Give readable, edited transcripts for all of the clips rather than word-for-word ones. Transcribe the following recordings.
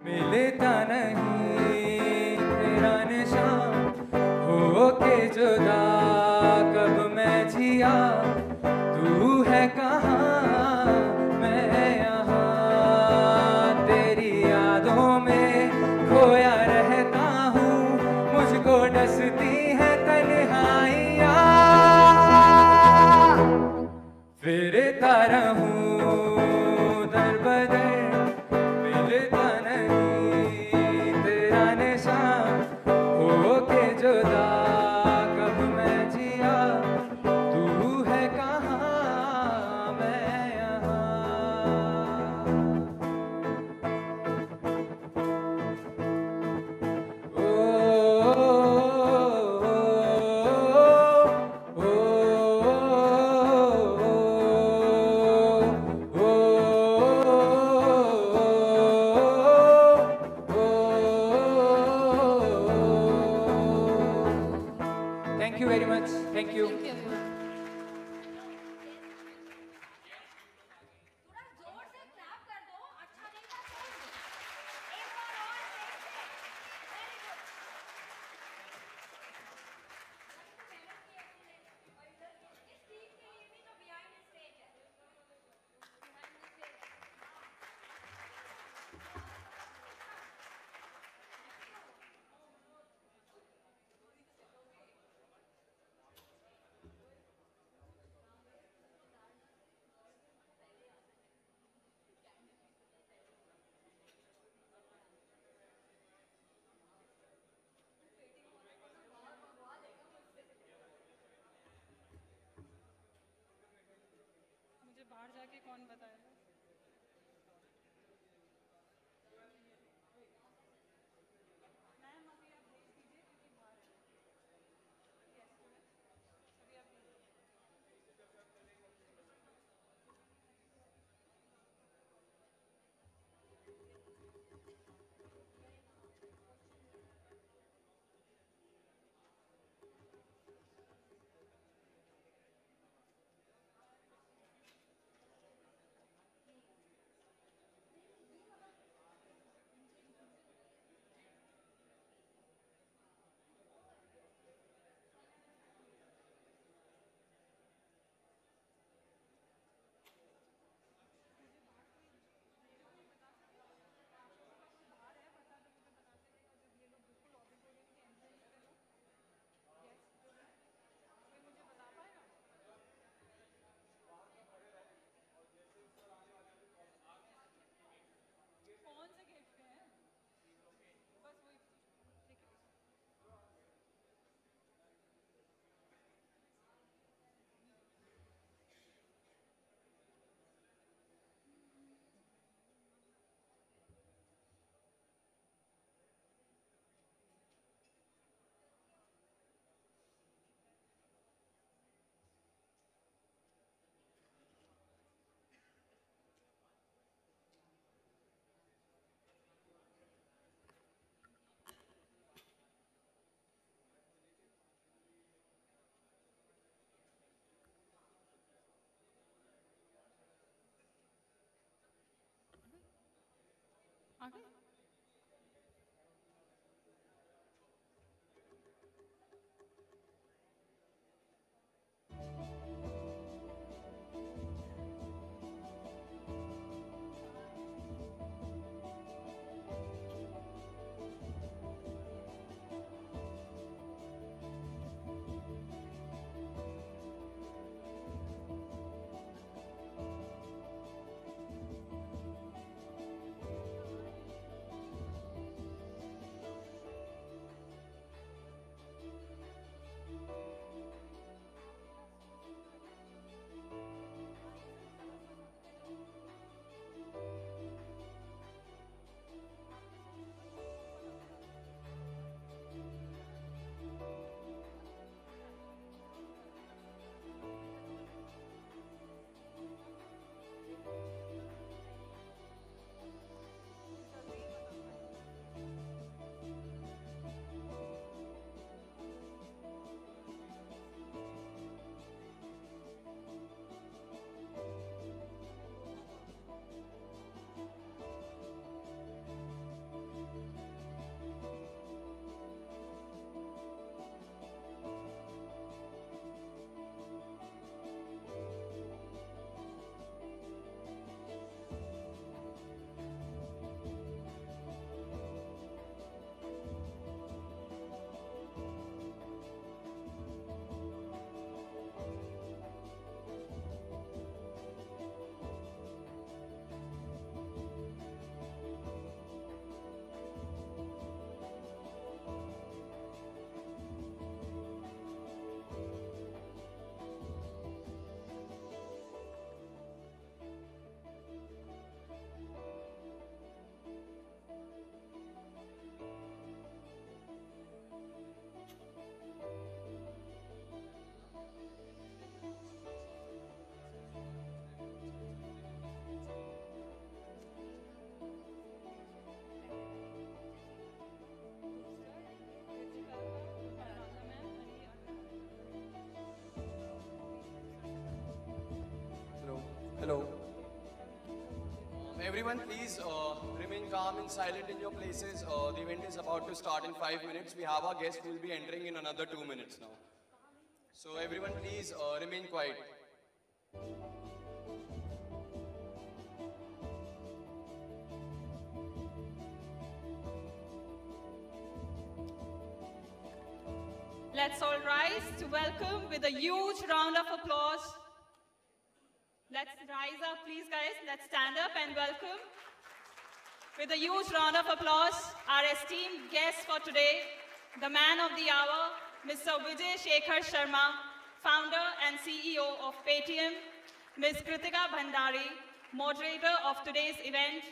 मिलता नहीं तेरा निशान, हो के जुदा कब मैं जिया, तू है कहाँ मैं यहाँ, तेरी यादों में खोया रहता हूँ, मुझको डसती है तन्हाइयाँ, फिरता रहूं दर बदर, मिलता नहीं तेरा निशान, हो के जुदा कब मैं जिया, तू है कहाँ मैं यहाँ। Thank you very much. Thank you. Thank you everyone. मुझे बाहर जाके कौन बताएगा? मैम अभी आप भेज दीजिए क्योंकि बाहर है। अभी आप भेज दीजिए। कौन से गिफ्ट हैं? बस वही ठीक है। आगे everyone, please remain calm and silent in your places. The event is about to start in 5 minutes. We have our guest who will be entering in another 2 minutes now. So everyone, please remain quiet. Let's all rise to welcome with a huge round of applause. Let's rise up, please, guys. Let's stand up and welcome with a huge round of applause our esteemed guest for today, the man of the hour, Mr. Vijay Shekhar Sharma, founder and CEO of Paytm, Ms. Kritika Bhandari, moderator of today's event,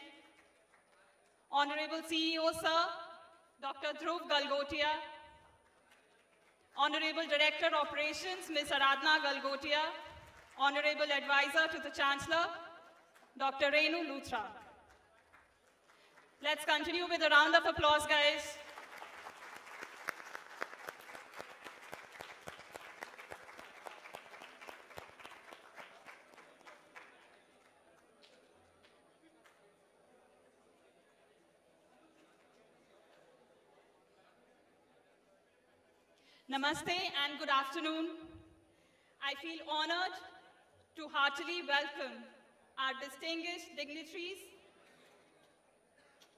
Honorable CEO, Sir, Dr. Dhruv Galgotia, Honorable Director Operations, Ms. Aradhna Galgotia, Honorable Advisor to the Chancellor, Dr. Renu Luthra. Let's continue with a round of applause, guys. Namaste and good afternoon. I feel honored to heartily welcome our distinguished dignitaries,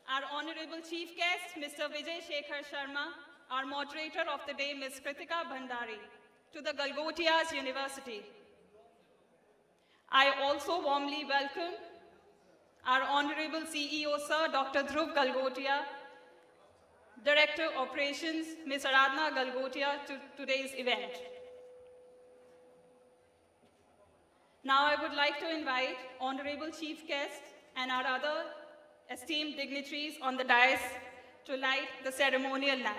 our Honorable Chief Guest, Mr. Vijay Shekhar Sharma, our moderator of the day, Ms. Kritika Bhandari, to the Galgotias University. I also warmly welcome our Honorable CEO, Sir, Dr. Dhruv Galgotia, Director Operations, Ms. Aradhna Galgotia, to today's event. Now I would like to invite Honorable Chief Guest and our other esteemed dignitaries on the dais to light the ceremonial lamp.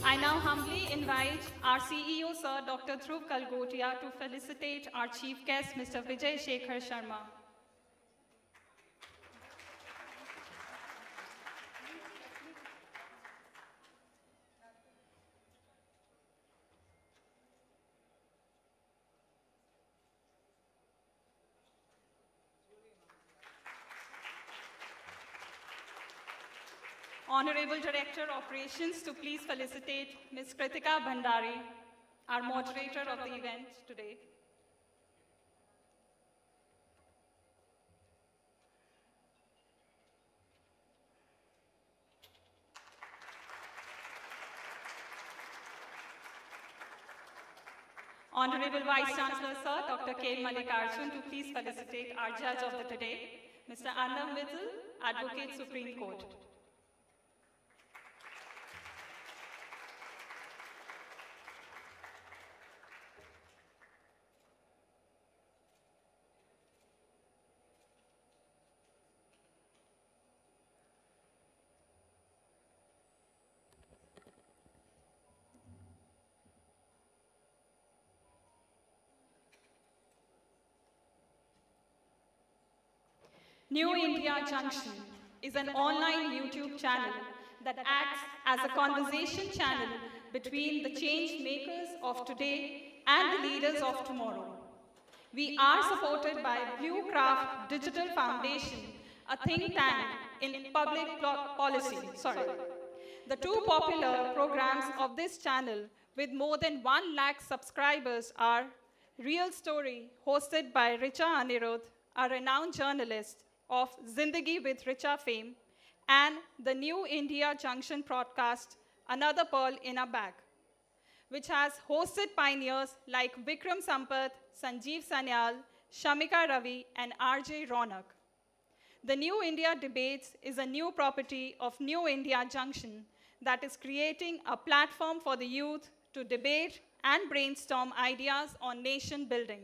I now humbly invite our CEO, Sir, Dr. Dhruv Galgotia, to felicitate our chief guest, Mr. Vijay Shekhar Sharma. Honorable Director Operations, to please felicitate Ms. Kritika Bhandari, our moderator of the event today. Honorable Vice Chancellor, Sir, Dr. K. Mallikarjun, to please felicitate our judge of the today, Mr. Arnav Mittal, Advocate, Supreme Court. New India Junction, is an online YouTube channel that acts as a conversation channel between the change makers of today and the leaders of tomorrow. We are supported by Bluecraft Digital Foundation, a think tank in public policy. The two popular programs of this channel with more than 1 lakh subscribers are Real Story, hosted by Richa Anirudh, a renowned journalist of Zindagi with Richa fame, and the New India Junction podcast, Another Pearl in a Bag, which has hosted pioneers like Vikram Sampath, Sanjeev Sanyal, Shamika Ravi, and RJ Ronak. The New India Debates is a new property of New India Junction that is creating a platform for the youth to debate and brainstorm ideas on nation building.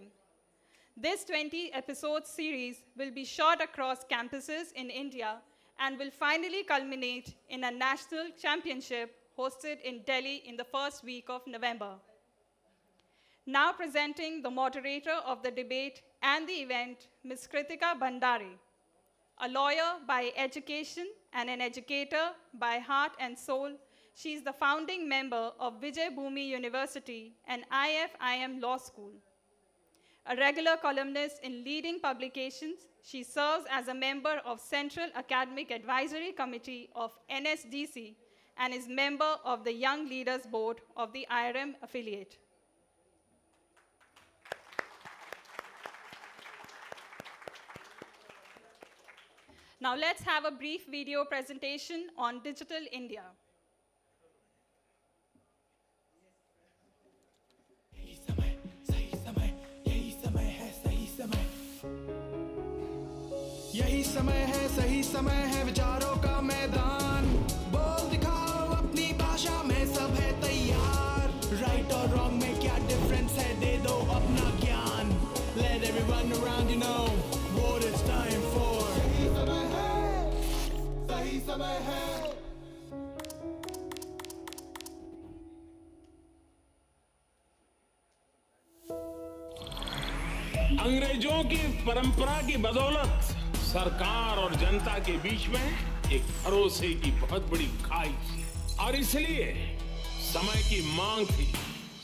This 20-episode series will be shot across campuses in India and will finally culminate in a national championship hosted in Delhi in the first week of November. Now presenting the moderator of the debate and the event, Ms. Kritika Bhandari, a lawyer by education and an educator by heart and soul. She is the founding member of Vijay Bhumi University and IFIM Law School. A regular columnist in leading publications, she serves as a member of Central Academic Advisory Committee of NSDC and is member of the Young Leaders Board of the IRM affiliate. Now let's have a brief video presentation on Digital India. यही समय है सही समय है विचारों का मैदान बोल दिखाओ अपनी भाषा में सब है तैयार राइट और रॉन्ग में क्या डिफरेंस है दे दो अपना ज्ञान let everyone around you know what it's time for सही समय है अंग्रेजों की परंपरा की बदौलत सरकार और जनता के बीच में एक भरोसे की बहुत बड़ी खाई थी और इसलिए समय की मांग थी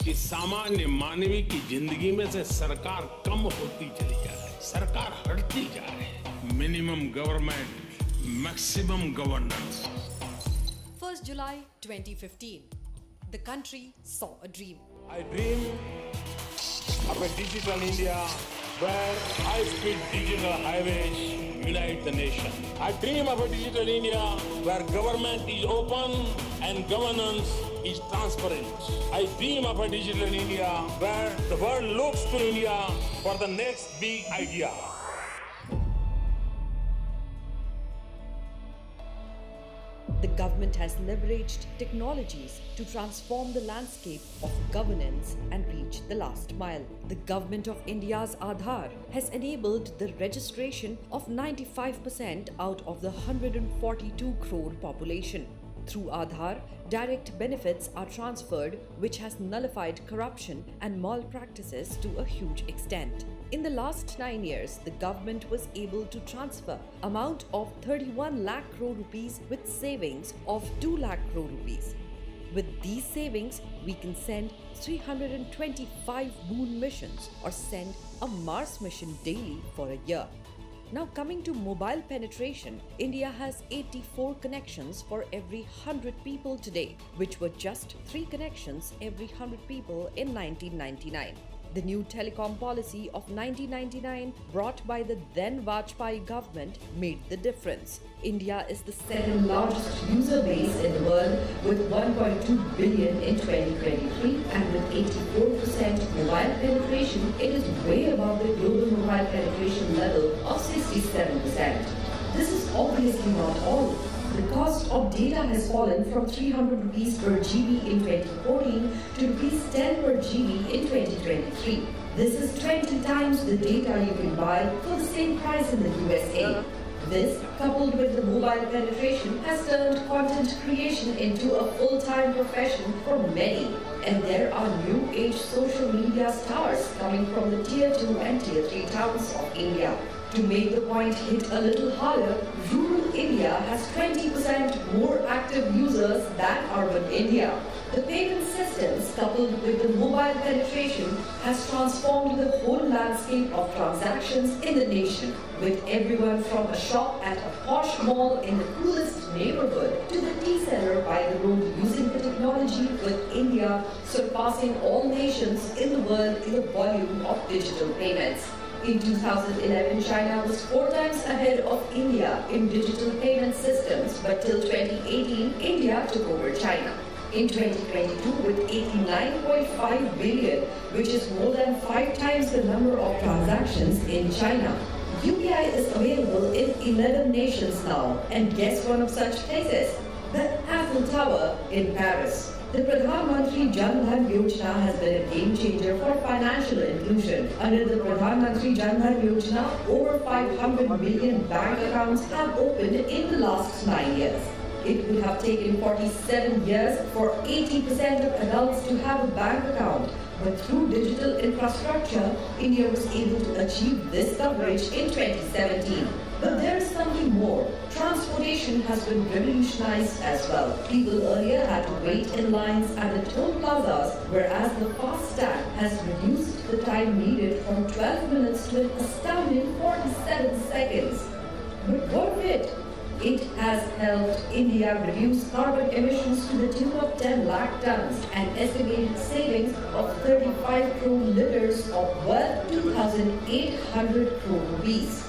कि सामान्य मानवी की जिंदगी में से सरकार कम होती चली जाए, सरकार हटती जाए। Minimum government, maximum governance. 1st July 2015, the country saw a dream. I dream of a digital India where high-speed digital highways unite the nation. I dream of a digital India where government is open and governance is transparent. I dream of a digital India where the world looks to India for the next big idea. The government has leveraged technologies to transform the landscape of governance and reach the last mile. The Government of India's Aadhaar has enabled the registration of 95% out of the 142 crore population. Through Aadhaar, direct benefits are transferred, which has nullified corruption and malpractices to a huge extent. In the last 9 years, the government was able to transfer amount of 31 lakh crore rupees with savings of 2 lakh crore rupees. With these savings, we can send 325 moon missions or send a Mars mission daily for a year. Now coming to mobile penetration, India has 84 connections for every 100 people today, which were just 3 connections every 100 people in 1999. The new telecom policy of 1999 brought by the then Vajpayee government made the difference. India is the second largest user base in the world with 1.2 billion in 2023 and with 84% mobile penetration, it is way above the global mobile penetration level of 67%. This is obviously not all. The cost of data has fallen from 300 rupees per GB in 2014 to rupees 10 per GB in 2023. This is 20 times the data you can buy for the same price in the USA. This, coupled with the mobile penetration, has turned content creation into a full-time profession for many. And there are new age social media stars coming from the Tier 2 and Tier 3 towns of India. To make the point hit a little harder, rural rural India has 20% more active users than urban India. The payment systems coupled with the mobile penetration has transformed the whole landscape of transactions in the nation, with everyone from a shop at a posh mall in the coolest neighborhood to the tea seller by the road using the technology, with India surpassing all nations in the world in the volume of digital payments. In 2011, China was 4 times ahead of India in digital payment systems, but till 2018, India took over China. In 2022, with 89.5 billion, which is more than 5 times the number of transactions in China. UPI is available in 11 nations now, and guess one of such places? The Eiffel Tower in Paris. The Pradhan Mantri Jan Dhan Yojana has been a game changer for financial inclusion. Under the Pradhan Mantri Jan Dhan Yojana, over 500 million bank accounts have opened in the last 9 years. It would have taken 47 years for 80% of adults to have a bank account. But through digital infrastructure, India was able to achieve this coverage in 2017. But there is something more. Transportation has been revolutionized as well. People earlier had to wait in lines at the toll plazas, whereas the FASTag has reduced the time needed from 12 minutes to an astounding 47 seconds. But what of it? It has helped India reduce carbon emissions to the tune of 10 lakh tons and estimated savings of 35 crore liters of worth 2,800 crore rupees.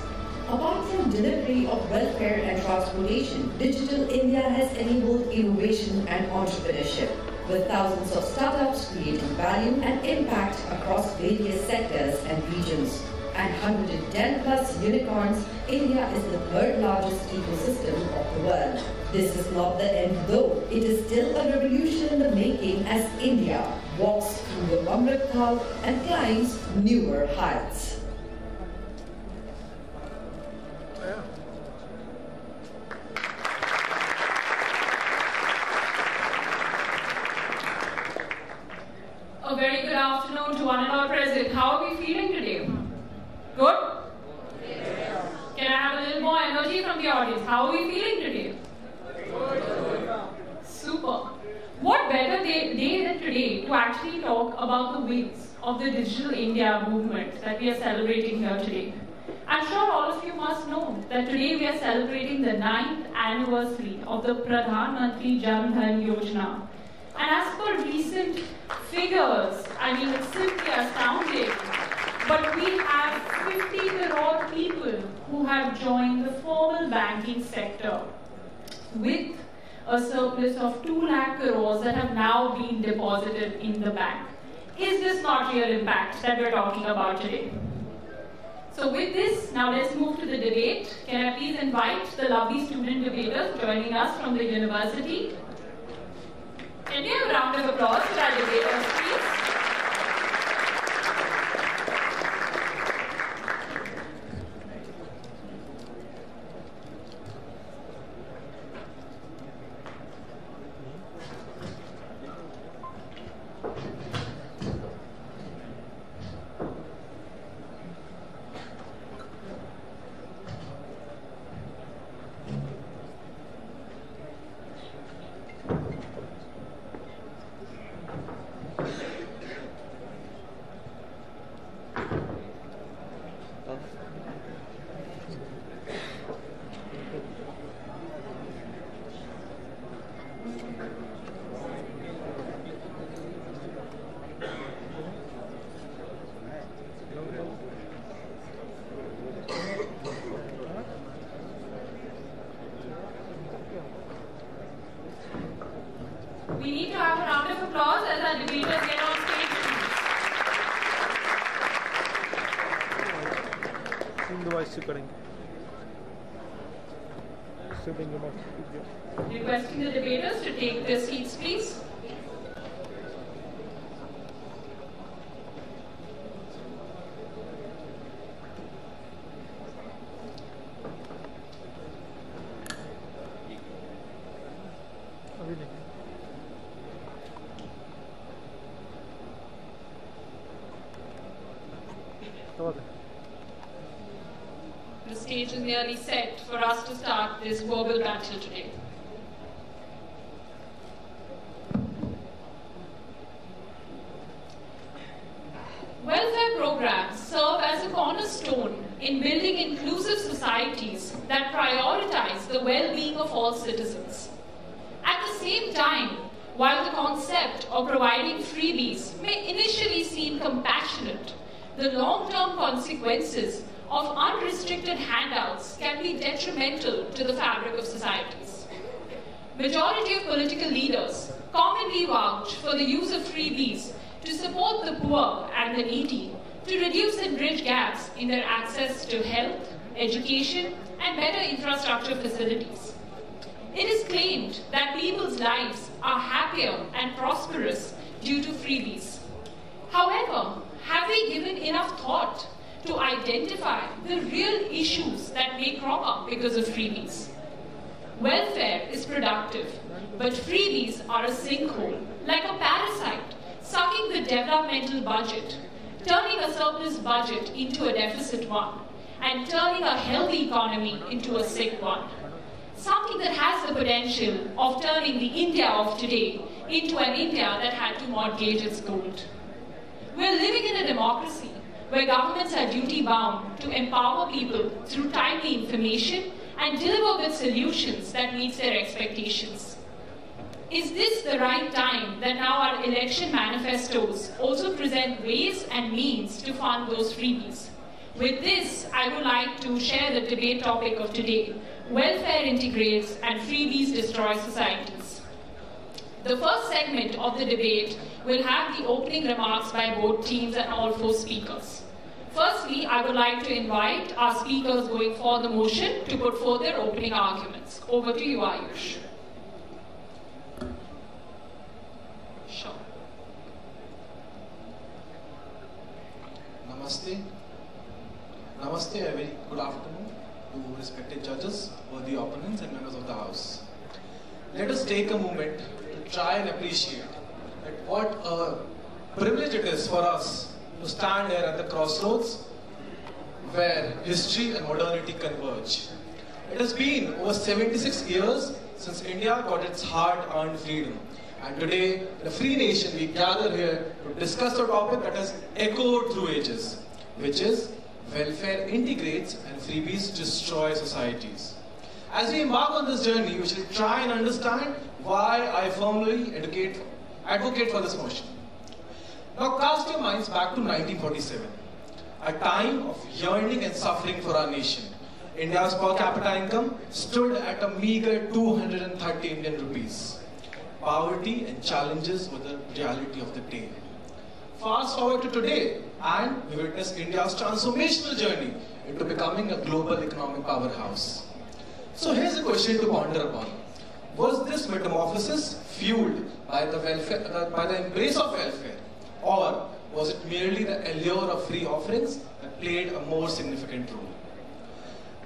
Apart from delivery of welfare and transportation, Digital India has enabled innovation and entrepreneurship, with thousands of startups creating value and impact across various sectors and regions. And 110 plus unicorns, India is the 3rd largest ecosystem of the world. This is not the end though. It is still a revolution in the making as India walks through the Amrit Kal and climbs newer heights. A very good afternoon to one and all present. How are we feeling today? Good? Yeah. Can I have a little more energy from the audience? How are we feeling today? Good. Super. What better day than today to actually talk about the wings of the Digital India movement that we are celebrating here today? I'm sure all of you must know that today we are celebrating the 9th anniversary of the Pradhan Mantri Jan Dhan Yojana. And as per recent figures, I mean, it's simply astounding. But we have 50 crore people who have joined the formal banking sector with a surplus of 2 lakh crores that have now been deposited in the bank. Is this not real impact that we're talking about today? So with this, now let's move to the debate. Can I please invite the lovely student debaters joining us from the university? Can we have a round of applause for our debaters, please? We need to have a round of applause as our debaters get on stage. Requesting the debaters to take their seats, please. The stage is nearly set for us to start start this verbal battle today. Welfare programs serve as a cornerstone in building inclusive societies that prioritize the well-being of all citizens. At the same time, while the concept of providing freebies may initially seem compassionate, the long-term consequences of unrestricted handouts can be detrimental to the fabric of societies. Majority of political leaders commonly vouch for the use of freebies to support the poor and the needy, to reduce and bridge gaps in their access to health, education, and better infrastructure facilities. It is claimed that people's lives are happier and prosperous due to freebies. However, have we given enough thought to identify the real issues that may crop up because of freebies? Welfare is productive, but freebies are a sinkhole, like a parasite, sucking the developmental budget, turning a surplus budget into a deficit one, and turning a healthy economy into a sick one. Something that has the potential of turning the India of today into an India that had to mortgage its gold. We're living in a democracy where governments are duty-bound to empower people through timely information and deliver with solutions that meet their expectations. Is this the right time that now our election manifestos also present ways and means to fund those freebies? With this, I would like to share the debate topic of today: welfare integrates and freebies destroy societies. The first segment of the debate will have the opening remarks by both teams and all four speakers. Firstly, I would like to invite our speakers going for the motion to put forth their opening arguments. Over to you, Ayush. Sure. Namaste. Namaste, a very good afternoon to respected judges, worthy opponents and members of the House. Let us take a moment to try and appreciate that what a privilege it is for us to stand here at the crossroads where history and modernity converge. It has been over 76 years since India got its hard-earned freedom. And today, in a free nation, we gather here to discuss a topic that has echoed through ages, which is welfare integrates and freebies destroy societies. As we embark on this journey, we shall try and understand why I firmly advocate for this motion. Now cast your minds back to 1947, a time of yearning and suffering for our nation. India's per capita income stood at a meager 230 Indian rupees. Poverty and challenges were the reality of the day. Fast forward to today, and we witness India's transformational journey into becoming a global economic powerhouse. So here's a question to ponder upon. Was this metamorphosis fueled by the embrace of welfare, or was it merely the allure of free offerings that played a more significant role?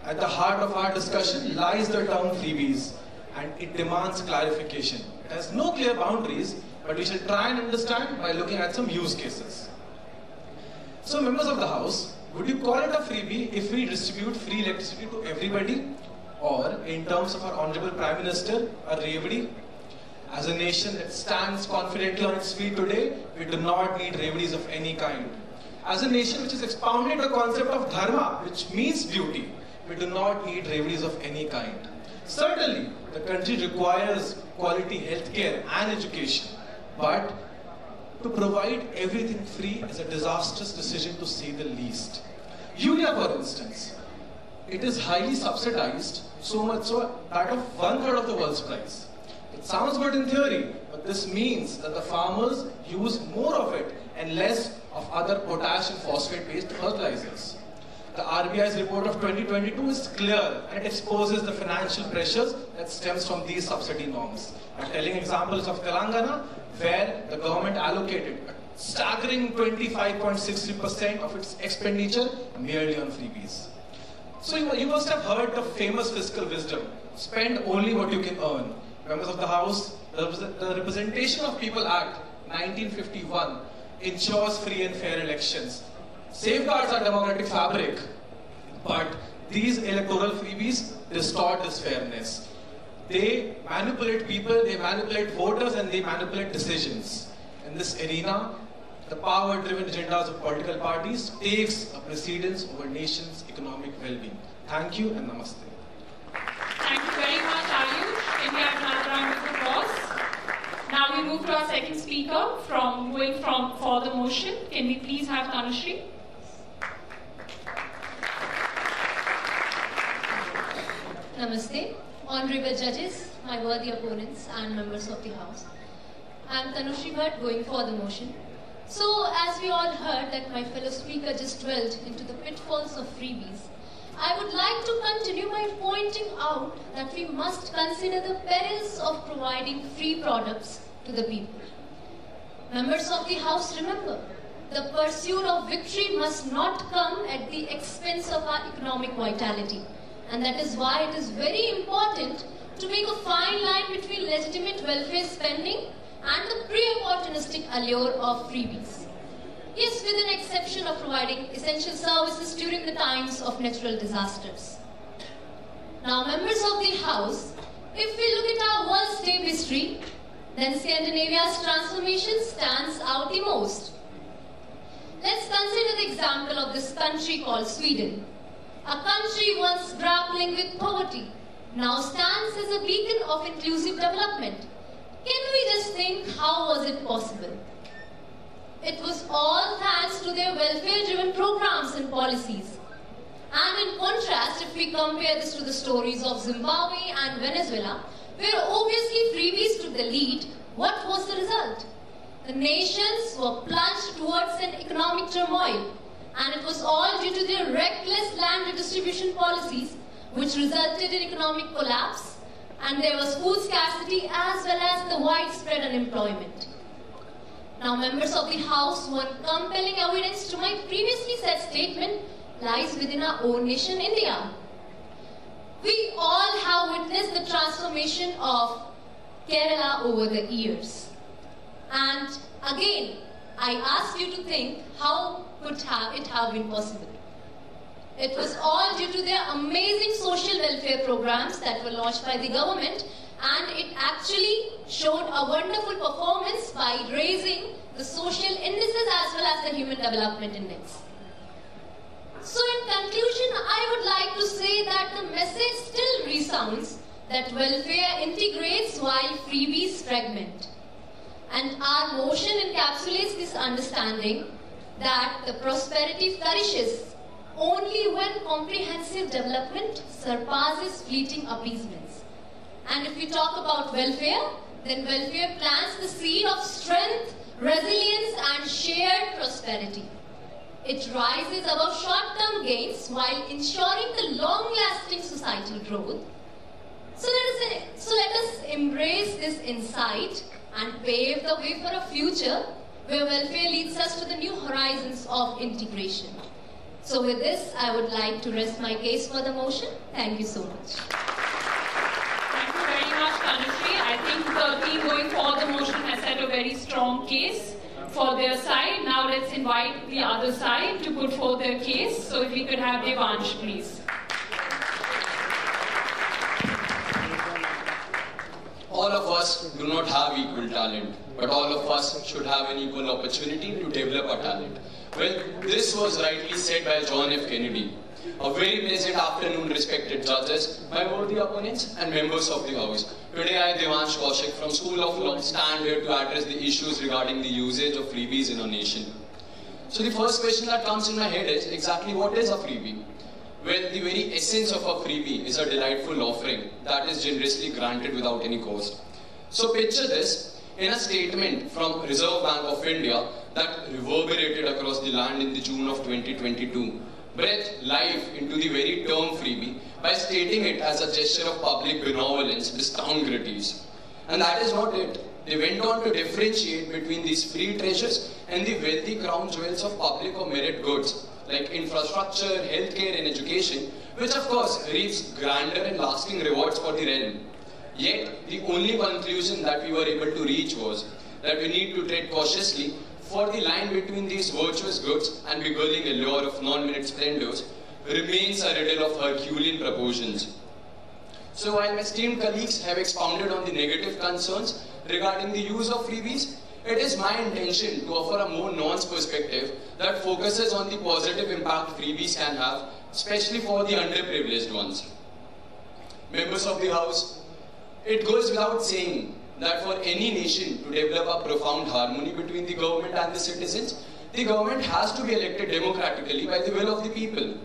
At the heart of our discussion lies the term freebies, and it demands clarification. It has no clear boundaries, but we shall try and understand by looking at some use cases. So members of the House, would you call it a freebie if we distribute free electricity to everybody? Or, in terms of our Honorable Prime Minister, a revdi? As a nation that stands confidently on its feet today, we do not need revdis of any kind. As a nation which has expounded the concept of dharma, which means duty, we do not need revdis of any kind. Certainly, the country requires quality healthcare and education, but to provide everything free is a disastrous decision to say the least. Urea, for instance, it is highly subsidized, so much so that of 1/3 of the world's price. It sounds good in theory, but this means that the farmers use more of it and less of other potash and phosphate-based fertilizers. The RBI's report of 2022 is clear and it exposes the financial pressures that stems from these subsidy norms. I'm telling examples of Telangana, where the government allocated a staggering 25.63% of its expenditure merely on freebies. So you must have heard the famous fiscal wisdom, spend only what you can earn. Members of the House, the Representation of People Act 1951 ensures free and fair elections, safeguards our democratic fabric, but these electoral freebies distort this fairness. They manipulate people, they manipulate voters, and they manipulate decisions. In this arena, the power-driven agendas of political parties takes a precedence over nation's economic well-being. Thank you and namaste. Thank you very much, Ayush. Can we have another round of applause? Now we move to our second speaker for the motion. Can we please have Tanushree? Namaste, honorable judges, my worthy opponents and members of the House. I am Tanushree Bhatt going for the motion. So, as we all heard that my fellow speaker just dwelled into the pitfalls of freebies, I would like to continue by pointing out that we must consider the perils of providing free products to the people. Members of the House, remember, the pursuit of victory must not come at the expense of our economic vitality. And that is why it is very important to make a fine line between legitimate welfare spending and the pre-opportunistic allure of freebies. Yes, with an exception of providing essential services during the times of natural disasters. Now, members of the House, if we look at our world's tape history, then Scandinavia's transformation stands out the most. Let's consider the example of this country called Sweden. A country once grappling with poverty now stands as a beacon of inclusive development. Can we just think, how was it possible? It was all thanks to their welfare-driven programs and policies. And in contrast, if we compare this to the stories of Zimbabwe and Venezuela, where obviously freebies took the lead, what was the result? The nations were plunged towards an economic turmoil, and it was all due to their reckless land redistribution policies, which resulted in economic collapse, and there was food scarcity as well as the widespread unemployment. Now, members of the House, one compelling evidence to my previously said statement lies within our own nation, India. We all have witnessed the transformation of Kerala over the years. And again, I ask you to think, how could it have been possible? It was all due to their amazing social welfare programs that were launched by the government, and it actually showed a wonderful performance by raising the social indices as well as the Human Development Index. So in conclusion, I would like to say that the message still resounds that welfare integrates while freebies fragment. And our motion encapsulates this understanding that the prosperity flourishes only when comprehensive development surpasses fleeting appeasements. And if we talk about welfare, then welfare plants the seed of strength, resilience, and shared prosperity. It rises above short-term gains while ensuring the long-lasting societal growth. So let us embrace this insight and pave the way for a future where welfare leads us to the new horizons of integration. So with this, I would like to rest my case for the motion. Thank you so much. Thank you very much, Tanushree. I think the team going for the motion has set a very strong case for their side. Now let's invite the other side to put forth their case. So if we could have Devansh, please. All of us do not have equal talent, but all of us should have an equal opportunity to develop our talent. Well, this was rightly said by John F. Kennedy. A very pleasant afternoon, respected judges, my worthy opponents and members of the House. Today I, Devansh Kaushik from School of Law, stand here to address the issues regarding the usage of freebies in our nation. So the first question that comes in my head is, exactly what is a freebie? Well, the very essence of a freebie is a delightful offering that is generously granted without any cost. So picture this, in a statement from Reserve Bank of India that reverberated across the land in the June of 2022, breathed life into the very term freebie by stating it as a gesture of public benevolence, discount gratuities. And that is not it. They went on to differentiate between these free treasures and the wealthy crown jewels of public or merit goods, like infrastructure, healthcare and education, which of course reaps grander and lasting rewards for the realm. Yet, the only conclusion that we were able to reach was that we need to tread cautiously for the line between these virtuous goods and beguiling allure of non-minute splendors remains a riddle of Herculean proportions. So while my esteemed colleagues have expounded on the negative concerns regarding the use of freebies, it is my intention to offer a more nuanced perspective that focuses on the positive impact freebies can have, especially for the underprivileged ones. Members of the House, it goes without saying that for any nation to develop a profound harmony between the government and the citizens, the government has to be elected democratically by the will of the people.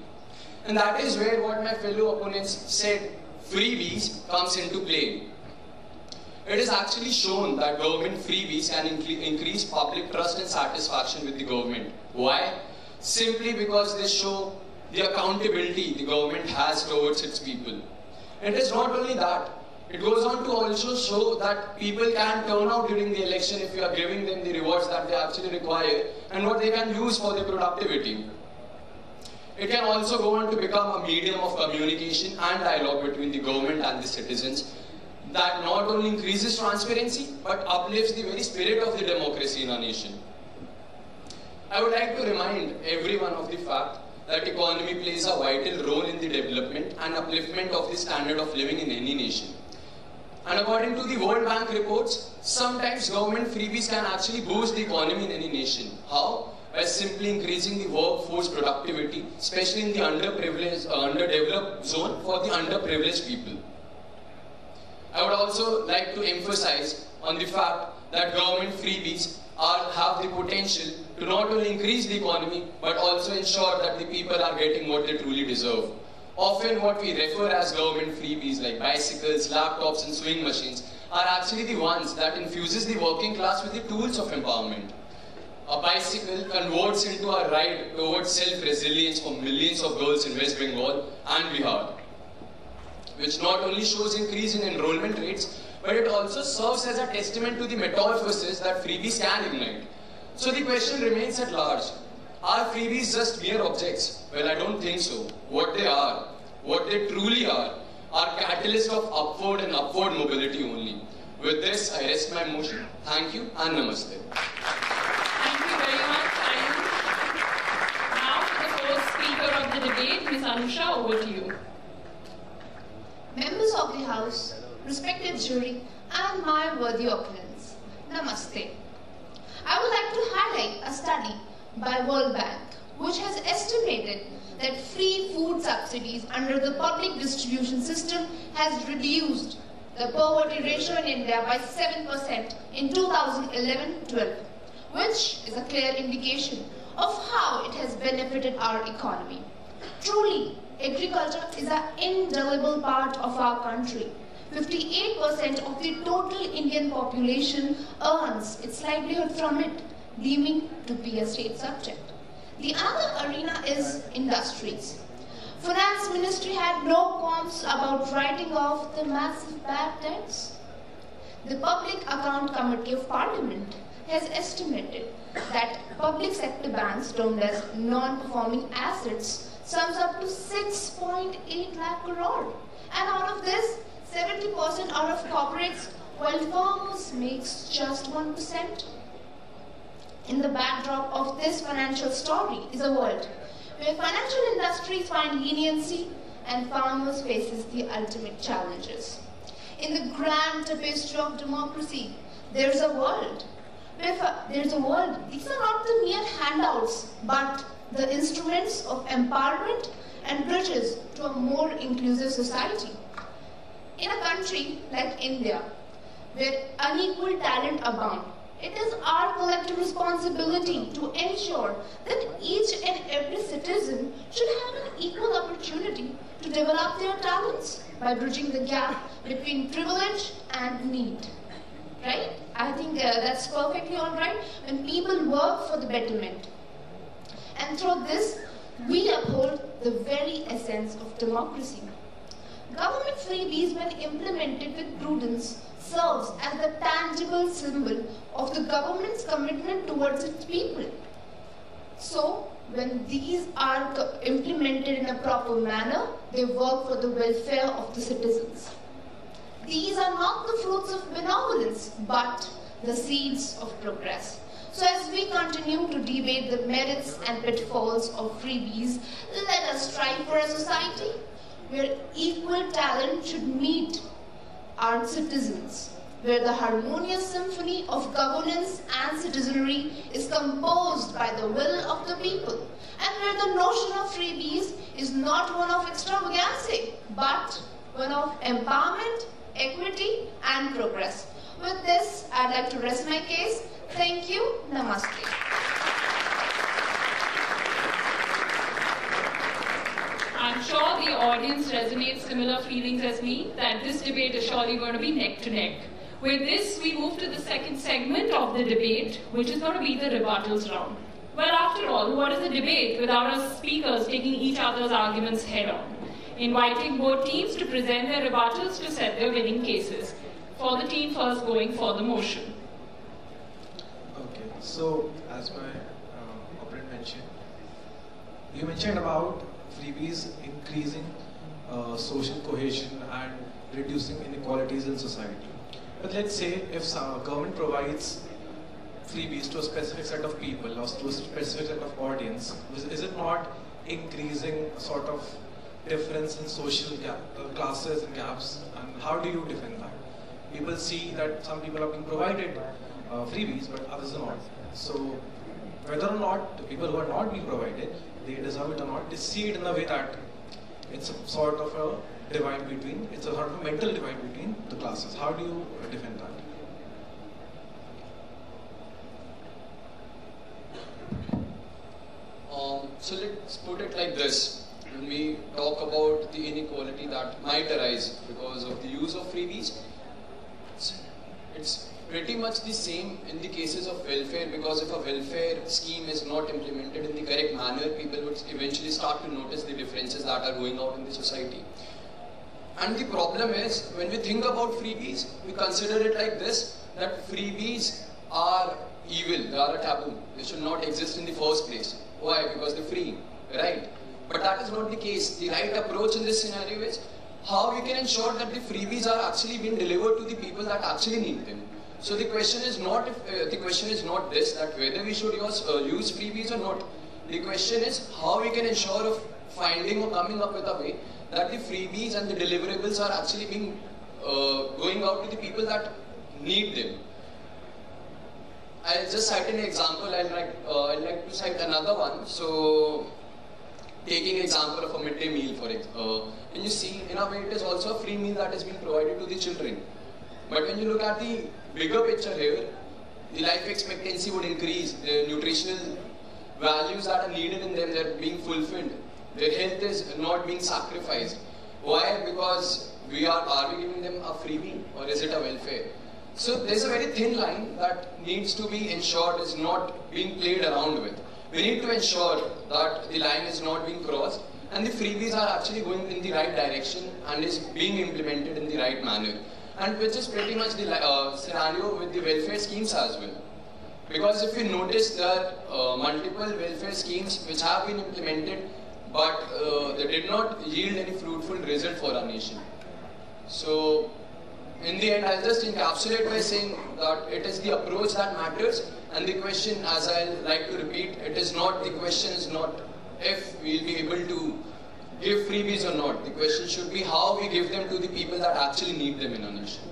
And that is where what my fellow opponents said, freebies, comes into play. It is actually shown that government freebies can increase public trust and satisfaction with the government. Why? Simply because they show the accountability the government has towards its people. It is not only that, it goes on to also show that people can turn out during the election if you are giving them the rewards that they actually require and what they can use for their productivity. It can also go on to become a medium of communication and dialogue between the government and the citizens that not only increases transparency but uplifts the very spirit of the democracy in our nation. I would like to remind everyone of the fact that economy plays a vital role in the development and upliftment of the standard of living in any nation. And according to the World Bank reports, sometimes government freebies can actually boost the economy in any nation. How? By simply increasing the workforce productivity, especially in the underdeveloped zone for the underprivileged people. I would also like to emphasize on the fact that government freebies have the potential to not only increase the economy but also ensure that the people are getting what they truly deserve. Often what we refer as government freebies like bicycles, laptops and sewing machines are actually the ones that infuses the working class with the tools of empowerment. A bicycle converts into a ride towards self-resilience for millions of girls in West Bengal and Bihar, which not only shows increase in enrollment rates, but it also serves as a testament to the metamorphosis that freebies can ignite. So the question remains at large. Are freebies just mere objects? Well, I don't think so. What they are, what they truly are catalysts of upward and upward mobility only. With this, I rest my motion. Thank you and namaste. Thank you very much, Ayush. Now, the first speaker of the debate, Ms. Anusha, over to you. Members of the House, respected jury, and my worthy opponents, Namaste. I would like to highlight a study by World Bank, which has estimated that free food subsidies under the public distribution system has reduced the poverty ratio in India by 7% in 2011-12, which is a clear indication of how it has benefited our economy. Truly, agriculture is an indelible part of our country. 58% of the total Indian population earns its livelihood from it, deeming to be a state subject. The other arena is industries. Finance Ministry had no qualms about writing off the massive bad debts. The Public Account Committee of Parliament has estimated that public sector banks termed as non-performing assets sums up to 6.8 lakh crore. And out of this, 70% are of corporates, while farmers makes just 1%. In the backdrop of this financial story is a world where financial industries find leniency and farmers faces the ultimate challenges. In the grand tapestry of democracy, there's a world. These are not the mere handouts, but the instruments of empowerment and bridges to a more inclusive society. In a country like India, where unequal talent abound, it is our collective responsibility to ensure that each and every citizen should have an equal opportunity to develop their talents by bridging the gap between privilege and need. Right? I think that's perfectly all right when people work for the betterment. And through this, we uphold the very essence of democracy. Government freebies, when implemented with prudence, serves as the tangible symbol of the government's commitment towards its people. So, when these are implemented in a proper manner, they work for the welfare of the citizens. These are not the fruits of benevolence, but the seeds of progress. So as we continue to debate the merits and pitfalls of freebies, let us strive for a society where equal talent should meet our citizens, where the harmonious symphony of governance and citizenry is composed by the will of the people, and where the notion of freebies is not one of extravagancy, but one of empowerment, equity, and progress. With this, I'd like to rest my case. Thank you. Namaste. I'm sure the audience resonates similar feelings as me, that this debate is surely going to be neck to neck. With this, we move to the second segment of the debate, which is going to be the rebuttals round. Well, after all, what is a debate without our speakers taking each other's arguments head on, inviting both teams to present their rebuttals to set their winning cases. For the team first going for the motion. Okay, so as my opponent mentioned, you mentioned about freebies increasing social cohesion and reducing inequalities in society. But let's say if some government provides freebies to a specific set of people or to a specific set of audience, is it not increasing sort of difference in social classes and gaps? And how do you defend that? People see that some people are being provided freebies, but others are not. So whether or not the people who are not being provided, they deserve it or not, they see it in a way that it's a sort of a divide between, it's a sort of a mental divide between the classes. How do you defend that? So let's put it like this. When we talk about the inequality that might arise because of the use of freebies, it's pretty much the same in the cases of welfare, because if a welfare scheme is not implemented in the correct manner, people would eventually start to notice the differences that are going out in the society. And the problem is, when we think about freebies, we consider it like this, that freebies are evil, they are a taboo, they should not exist in the first place. Why? Because they're free, right? But that is not the case. The right approach in this scenario is how we can ensure that the freebies are actually being delivered to the people that actually need them. So the question is not this, that whether we should use freebies or not. The question is how we can ensure of finding or coming up with a way that the freebies and the deliverables are actually being going out to the people that need them. I'll just cite an example. I'd like to cite another one. So, taking example of a midday meal, for example, and you see, in a way, it is also a free meal that is being provided to the children. But when you look at the bigger picture here, the life expectancy would increase, the nutritional values that are needed in them, they're being fulfilled. Their health is not being sacrificed. Why? Because are we giving them a freebie, or is it a welfare? So there's a very thin line that needs to be ensured is not being played around with. We need to ensure that the line is not being crossed and the freebies are actually going in the right direction and is being implemented in the right manner. And which is pretty much the scenario with the welfare schemes as well. Because if you notice, there are multiple welfare schemes which have been implemented, but they did not yield any fruitful result for our nation. So in the end, I'll just encapsulate by saying that it is the approach that matters, and the question, as I like to repeat, the question is not if we'll be able to give freebies or not. The question should be how we give them to the people that actually need them in our nation.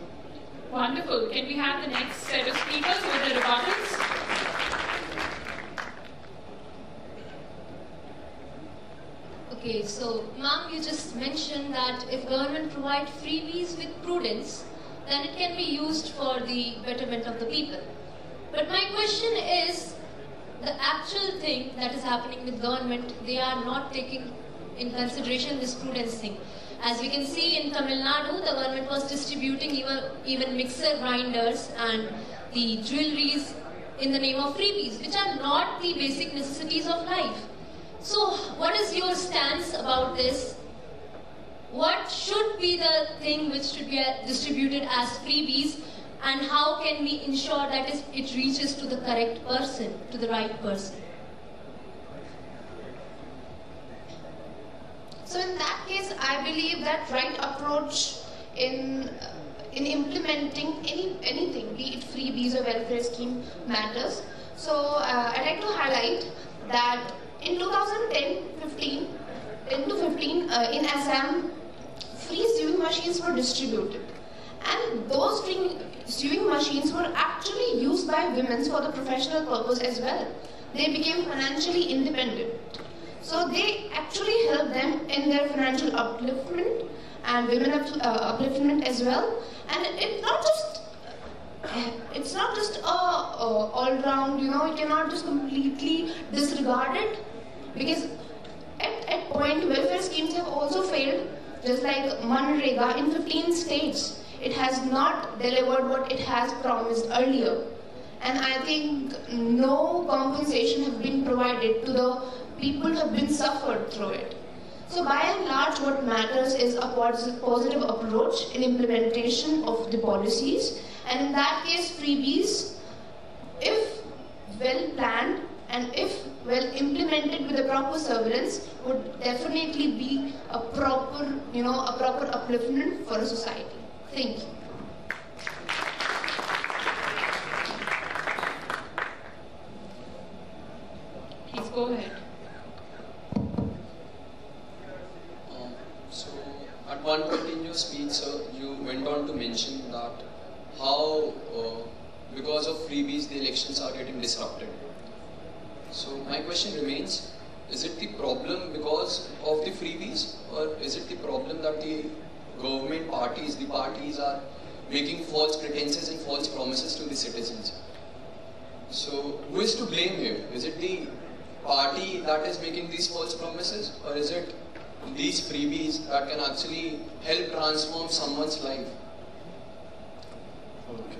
Wonderful. Can we have the next set of speakers with the rebuttals? Okay, so ma'am, you just mentioned that if government provide freebies with prudence, then it can be used for the betterment of the people. But my question is, the actual thing that is happening with government, they are not taking in consideration this prudence thing. As we can see in Tamil Nadu, the government was distributing even mixer grinders and the jewelries in the name of freebies, which are not the basic necessities of life. So what is your stance about this? What should be the thing which should be distributed as freebies, and how can we ensure that it reaches to the correct person, to the right person? So in that case, I believe that right approach in implementing anything, be it freebies or welfare scheme, matters. So I'd like to highlight that in 2010-15, 10 to 15, in Assam, free sewing machines were distributed. And those sewing machines were actually used by women for the professional purpose as well. They became financially independent. So they actually helped them in their financial upliftment and women upliftment as well. And it's not just all round, you cannot just completely disregard it, because at point welfare schemes have also failed, just like Manrega in 15 states. It has not delivered what it has promised earlier. And I think no compensation has been provided to the people who have been suffered through it. So by and large, what matters is a positive approach in implementation of the policies. And in that case, freebies, if well planned and if well implemented with the proper surveillance, would definitely be a proper upliftment for a society. Thank you. Please go ahead. So, at one point in your speech, sir, you went on to mention that how, because of freebies, the elections are getting disrupted. So, my question remains, is it the problem because of the freebies, or is it the problem that the government parties, the parties are making false pretenses and false promises to the citizens? So, who is to blame here? Is it the party that is making these false promises, or is it these freebies that can actually help transform someone's life? Okay.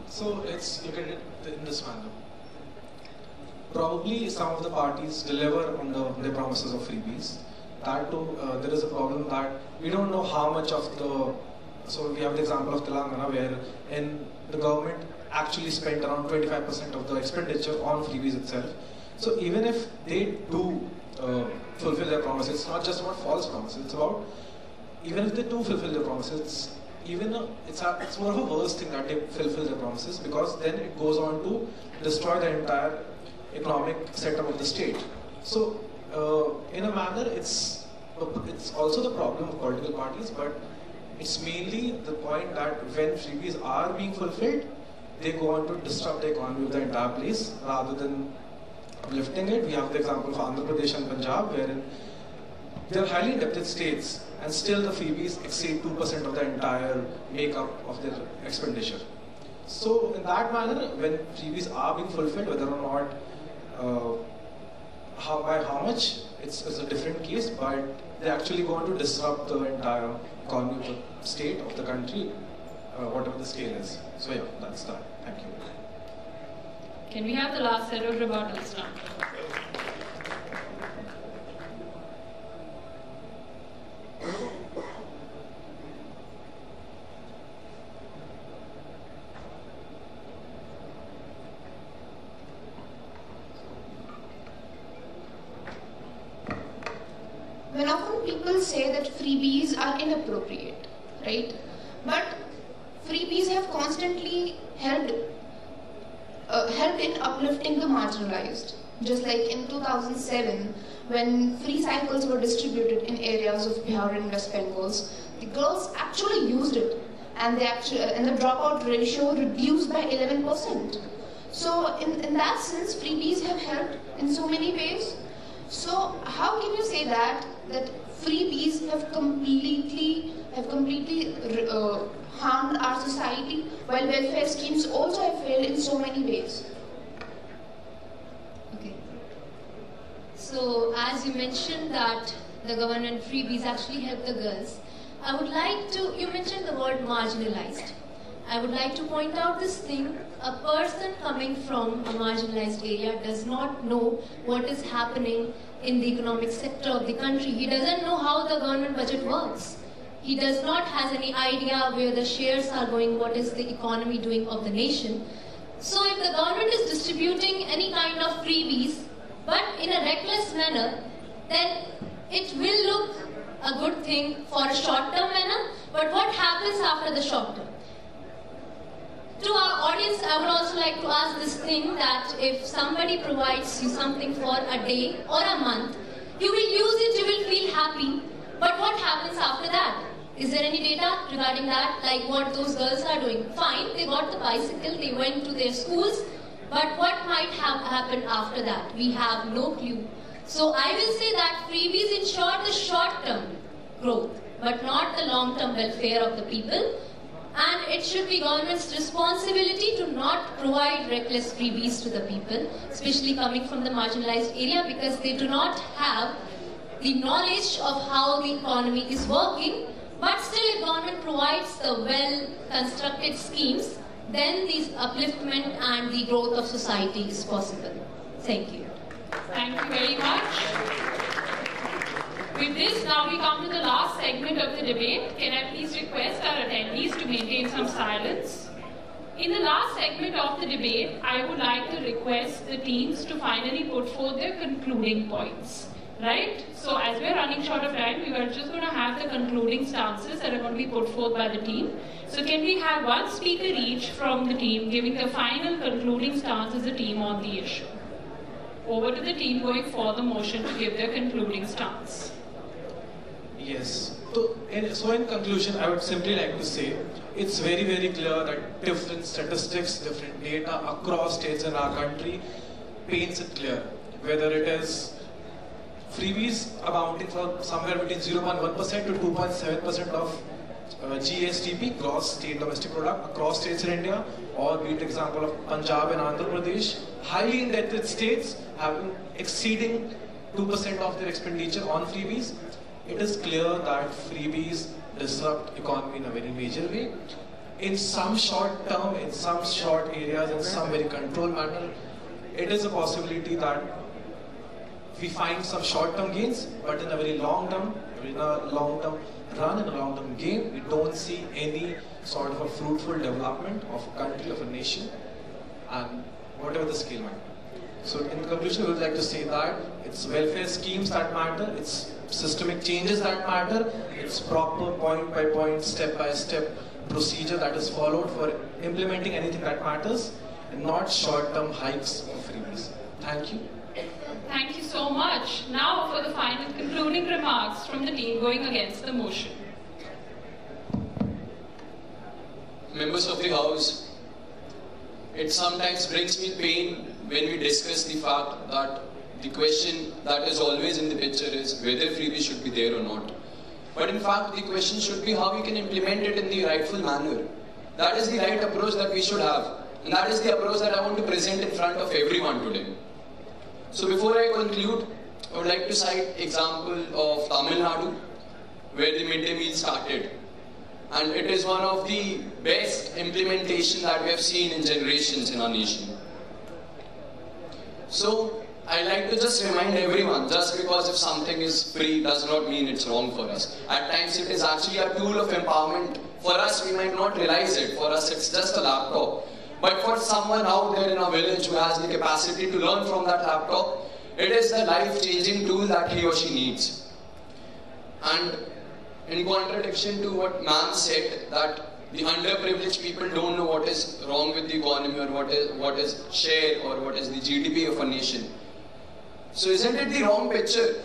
So let's look at it in this manner. Probably some of the parties deliver on their promises of freebies. That too, there is a problem that we don't know how much of the. So we have the example of Telangana, where the government actually spent around 25% of the expenditure on freebies itself. So even if they do fulfill their promises, it's not just about false promises. It's about, even if they do fulfill their promises, it's more of a worse thing that they fulfill their promises, because then it goes on to destroy the entire economic setup of the state. So in a manner, it's also the problem of political parties, but it's mainly the point that when freebies are being fulfilled, they go on to disrupt the economy of the entire place rather than uplifting it. We have the example of Andhra Pradesh and Punjab, wherein they are highly indebted states and still the freebies exceed 2% of the entire makeup of their expenditure. So in that manner, when freebies are being fulfilled, whether or not, by how much, it's a different case, but they actually go on to disrupt the entire economy of the state, of the country, whatever the scale is. So yeah, that's that. Thank you. Can we have the last set of rebuttals now? When often people say that freebies are inappropriate, right? But freebies have constantly helped in uplifting the marginalized. Just like in 2007, when free cycles were distributed in areas of Bihar and West Bengal, the girls actually used it, and the dropout ratio reduced by 11%. So in that sense, freebies have helped in so many ways. So how can you say that freebies have completely harmed our society, while welfare schemes also have failed in so many ways? Okay. So as you mentioned that the government freebies actually help the girls, I would like to, you mentioned the word marginalized. I would like to point out this thing. A person coming from a marginalized area does not know what is happening in the economic sector of the country. He doesn't know how the government budget works. He does not have any idea where the shares are going, what is the economy doing of the nation. So if the government is distributing any kind of freebies, but in a reckless manner, then it will look a good thing for a short-term manner, but what happens after the short term? To our audience, I would also like to ask this thing that if somebody provides you something for a day or a month, you will use it, you will feel happy, but what happens after that? Is there any data regarding that, like what those girls are doing? Fine, they got the bicycle, they went to their schools, but what might have happened after that? We have no clue. So I will say that freebies ensure the short-term growth, but not the long-term welfare of the people. And it should be government's responsibility to not provide reckless freebies to the people, especially coming from the marginalized area, because they do not have the knowledge of how the economy is working. But still, if government provides the well-constructed schemes, then the upliftment and the growth of society is possible. Thank you. Thank you very much. With this, now we come to the last segment of the debate. Can I please request our attendees to maintain some silence? In the last segment of the debate, I would like to request the teams to finally put forth their concluding points. Right? So as we are running short of time, we are just going to have the concluding stances that are going to be put forth by the team. So can we have one speaker each from the team giving the final concluding stance as a team on the issue? Over to the team going for the motion to give their concluding stance. Yes. So in conclusion, I would simply like to say it's very, very clear that different statistics, different data across states in our country paints it clear. Whether it is freebies amounting from somewhere between 0.1% to 2.7% of GSDP, gross state domestic product, across states in India, or be it example of Punjab and Andhra Pradesh, highly indebted states having exceeding 2% of their expenditure on freebies. It is clear that freebies disrupt economy in a very major way. In some short term, in some short areas, in some very controlled manner, it is a possibility that we find some short-term gains, but in a very long-term, in a long-term run, in a long-term game, we don't see any sort of a fruitful development of a country, of a nation, and whatever the scale might be. So in conclusion, we would like to say that it's welfare schemes that matter, it's systemic changes that matter, it's proper point-by-point, step-by-step procedure that is followed for implementing anything that matters, and not short-term hikes of freebies. Thank you. Thank you so much. Now for the final concluding remarks from the team going against the motion. Members of the House, it sometimes brings me pain when we discuss the fact that the question that is always in the picture is whether freebies should be there or not. But in fact, the question should be how we can implement it in the rightful manner. That is the right approach that we should have. And that is the approach that I want to present in front of everyone today. So before I conclude, I would like to cite example of Tamil Nadu, where the midday meal started. And it is one of the best implementation that we have seen in generations in our nation. So I like to just remind everyone, just because if something is free does not mean it's wrong for us. At times it is actually a tool of empowerment. For us, we might not realize it. For us, it's just a laptop. But for someone out there in a village who has the capacity to learn from that laptop, it is the life-changing tool that he or she needs. And in contradiction to what ma'am said, that the underprivileged people don't know what is wrong with the economy or what is share or what is the GDP of a nation. So isn't it the wrong picture?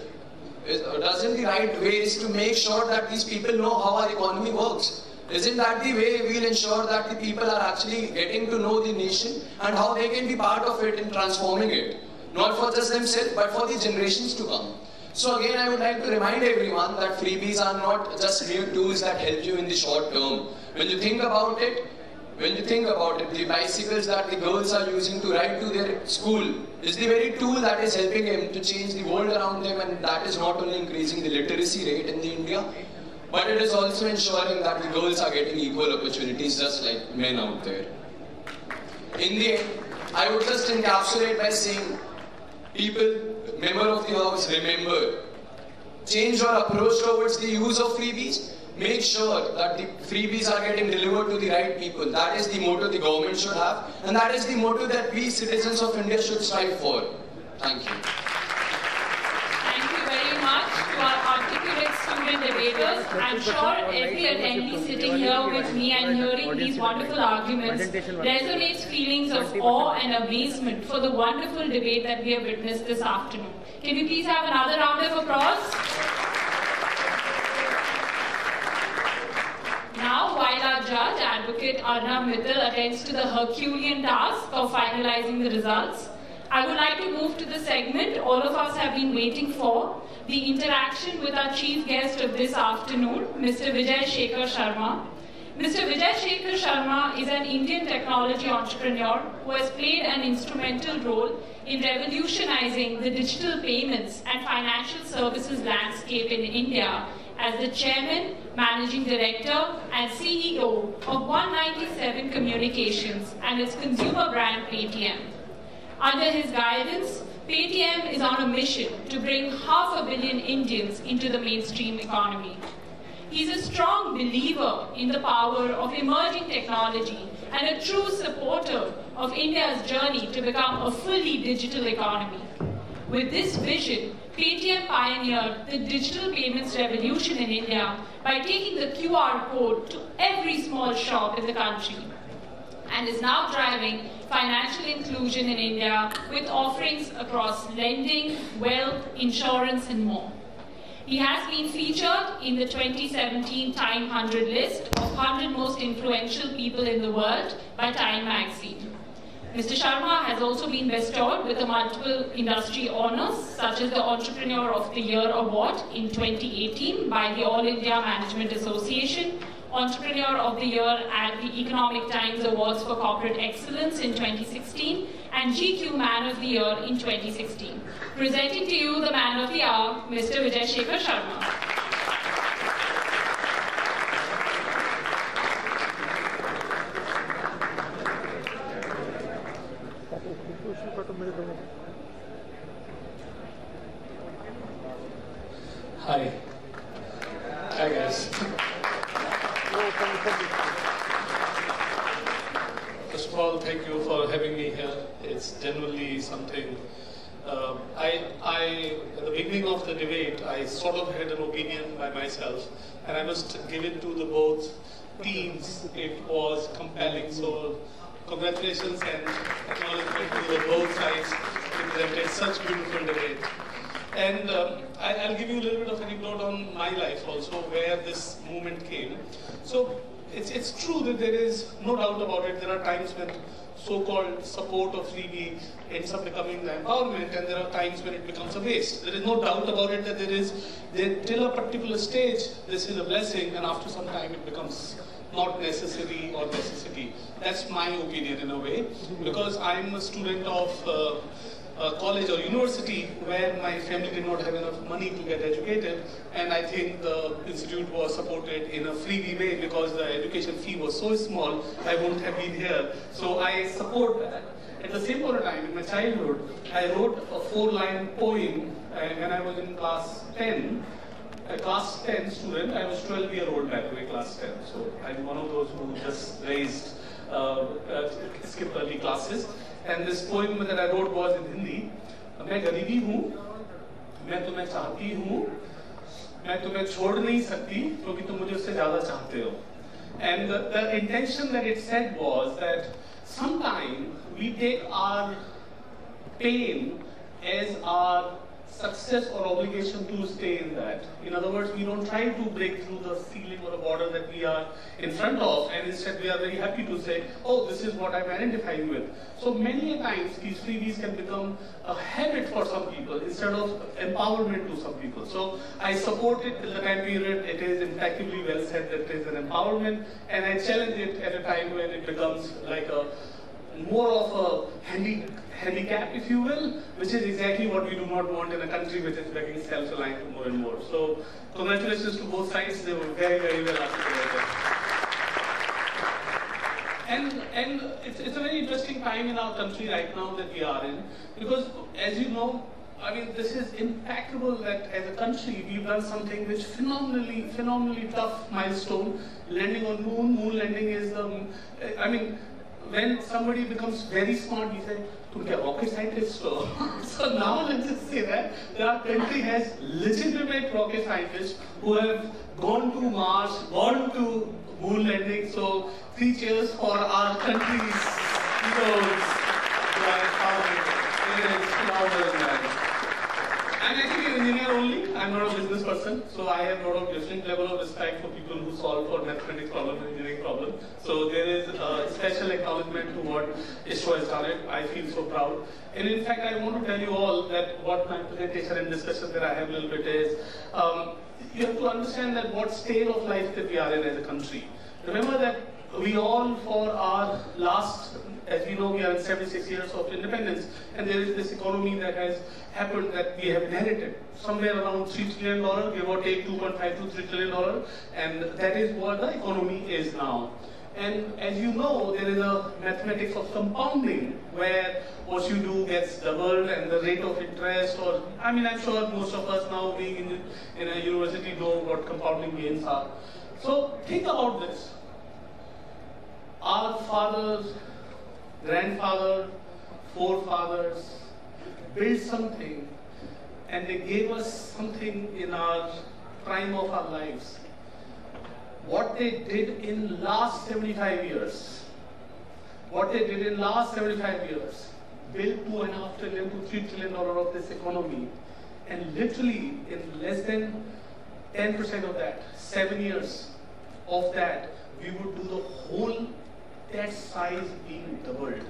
Doesn't the right way is to make sure that these people know how our economy works? Isn't that the way we'll ensure that the people are actually getting to know the nation and how they can be part of it in transforming it? Not for just themselves, but for the generations to come. So again, I would like to remind everyone that freebies are not just mere tools that help you in the short term. When you think about it, the bicycles that the girls are using to ride to their school is the very tool that is helping them to change the world around them, and that is not only increasing the literacy rate in India, but it is also ensuring that the girls are getting equal opportunities just like men out there. In the end, I would just encapsulate by saying, people, member of the House, remember, change your approach towards the use of freebies. Make sure that the freebies are getting delivered to the right people. That is the motto the government should have, and that is the motto that we citizens of India should strive for. Thank you. Thank you very much to our articulate student debaters. I'm sure every attendee sitting here with me and hearing these wonderful arguments resonates feelings of awe and amazement for the wonderful debate that we have witnessed this afternoon. Can we please have another round of applause? Now, while our judge, Advocate Arnab Mittal, attends to the Herculean task of finalizing the results, I would like to move to the segment all of us have been waiting for, the interaction with our chief guest of this afternoon, Mr. Vijay Shekhar Sharma. Mr. Vijay Shekhar Sharma is an Indian technology entrepreneur who has played an instrumental role in revolutionizing the digital payments and financial services landscape in India as the chairman, managing director, and CEO of 197 Communications and its consumer brand Paytm. Under his guidance, Paytm is on a mission to bring 500 million Indians into the mainstream economy. He is a strong believer in the power of emerging technology and a true supporter of India's journey to become a fully digital economy. With this vision, Paytm pioneered the digital payments revolution in India by taking the QR code to every small shop in the country, and is now driving financial inclusion in India with offerings across lending, wealth, insurance, and more. He has been featured in the 2017 Time 100 list of 100 most influential people in the world by Time magazine. Mr. Sharma has also been bestowed with multiple industry honors, such as the Entrepreneur of the Year Award in 2018 by the All India Management Association, Entrepreneur of the Year at the Economic Times Awards for Corporate Excellence in 2016, and GQ Man of the Year in 2016. Presenting to you the Man of the Hour, Mr. Vijay Shekhar Sharma. Hi. Hi guys. First of all, thank you for having me here. It's genuinely something. At the beginning of the debate, I sort of had an opinion by myself, and I must give it to the both teams. It was compelling. So, congratulations and acknowledgement to the both sides who presented such beautiful debate. And I'll give you a little bit of an anecdote on my life also, where this movement came. So it's true that there is no doubt about it. There are times when so-called support of freebie ends up becoming the empowerment, and there are times when it becomes a waste. There is no doubt about it that till a particular stage, this is a blessing, and after some time it becomes not necessary or necessity. That's my opinion in a way, because I'm a student of college or university where my family did not have enough money to get educated, and I think the institute was supported in a freebie way because the education fee was so small, I wouldn't have been here. So I support that. At the same point of time, in my childhood, I wrote a 4-line poem when I was in class 10. A class 10 student. I was 12-year-old back way, class 10. So I'm one of those who just skipped early classes. And this poem that I wrote was in Hindi. मैं गरीबी हूँ, मैं तुम्हें चाहती हूँ, मैं तुम्हें छोड़ नहीं सकती क्योंकि तुम मुझे उससे ज़्यादा चाहते हो. And the intention that it said was that sometimes we take our pain as our success or obligation to stay in that. In other words, we don't try to break through the ceiling or the border that we are in front of, and instead we are very happy to say, oh, this is what I'm identifying with. So many times these freebies can become a habit for some people instead of empowerment to some people. So I support it till the time period. It is impeccably well said that it is an empowerment, and I challenge it at a time when it becomes like a more of a handicap, if you will, which is exactly what we do not want in a country which is becoming self-reliant more and more. So, congratulations to both sides. They were very, very well articulated. And it's a very interesting time in our country right now that we are in, because as you know, I mean, this is impeccable that as a country we've done something which phenomenally tough milestone. Landing on moon lending is when somebody becomes very smart, we say, "Tum kya rocket scientist ho?" So now let's just say that our country has legitimate rocket scientists who have gone to Mars, gone to moon landing. So 3 cheers for our country's heroes. I'm actually an engineer only. I'm not a business person, so I have a lot of different level of respect for people who solve for mathematics problem and engineering problem. So there is a special acknowledgement to what ISRO has done it. I feel so proud. And in fact, I want to tell you all that what my presentation and discussion that I have a little bit is, you have to understand that what state of life that we are in as a country. Remember that we all, for our last, as we know, we are in 76 years of independence, and there is this economy that has happened that we have inherited. Somewhere around $3 trillion, give or take $2.5 to $3 trillion, and that is what the economy is now. And as you know, there is a mathematics of compounding, where what you do gets doubled and the rate of interest, or, I mean, I'm sure most of us now being in a university know what compounding gains are. So think about this. Our fathers, grandfather, forefathers built something, and they gave us something in our prime of our lives. What they did in last 75 years, built $2.5 trillion to $3 trillion of this economy, and literally in less than 10% of that, 7 years of that, we would do the whole that size being doubled.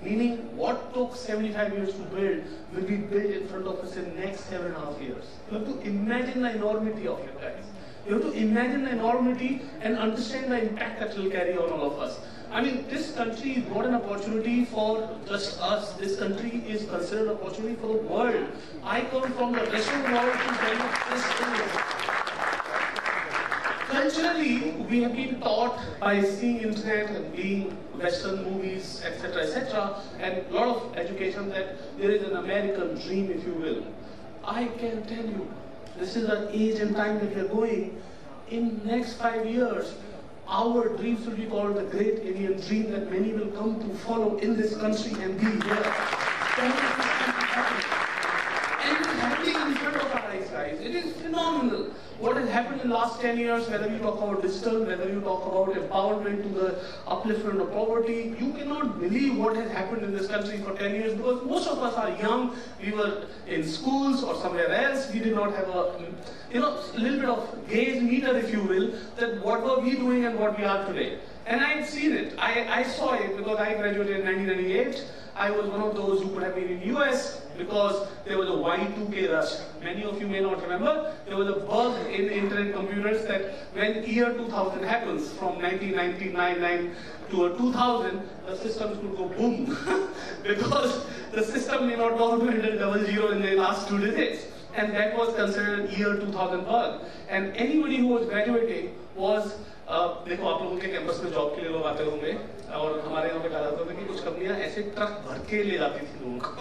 Meaning, what took 75 years to build will be built in front of us in the next 7.5 years. You have to imagine the enormity of it, guys. You have to imagine the enormity and understand the impact that it will carry on all of us. I mean, this country is not an opportunity for just us. This country is considered an opportunity for the world. I come from the rest of the world to tell you this thing. Culturally, we have been taught by seeing internet and being Western movies, etc., and a lot of education that there is an American dream, if you will. I can tell you, this is the age and time that we are going. In next 5 years, our dreams will be called the Great Indian Dream, that many will come to follow in this country and be here. And it is happening in front of our eyes, guys. It is phenomenal. What has happened in the last 10 years, whether you talk about digital, whether you talk about empowerment to the upliftment of poverty, you cannot believe what has happened in this country for 10 years, because most of us are young. We were in schools or somewhere else. We did not have a, little bit of gauge meter, if you will, that what were we doing and what we are today. And I had seen it. I saw it because I graduated in 1998. I was one of those who could have been in US because there was a Y2K rush. Many of you may not remember. There was a bug in internet computers that when year 2000 happens, from 1999 to 2000, the systems could go boom. Because the system may not document a 00 in the last 2 digits. And that was considered year 2000 bug. And anybody who was graduating was देखो आप लोगों के campus में job के लिए लोग आते होंगे और हमारे यहाँ पे कहा जाता था कि कुछ कंपनियां ऐसे ट्रक भर के ले जाती थी लोगों को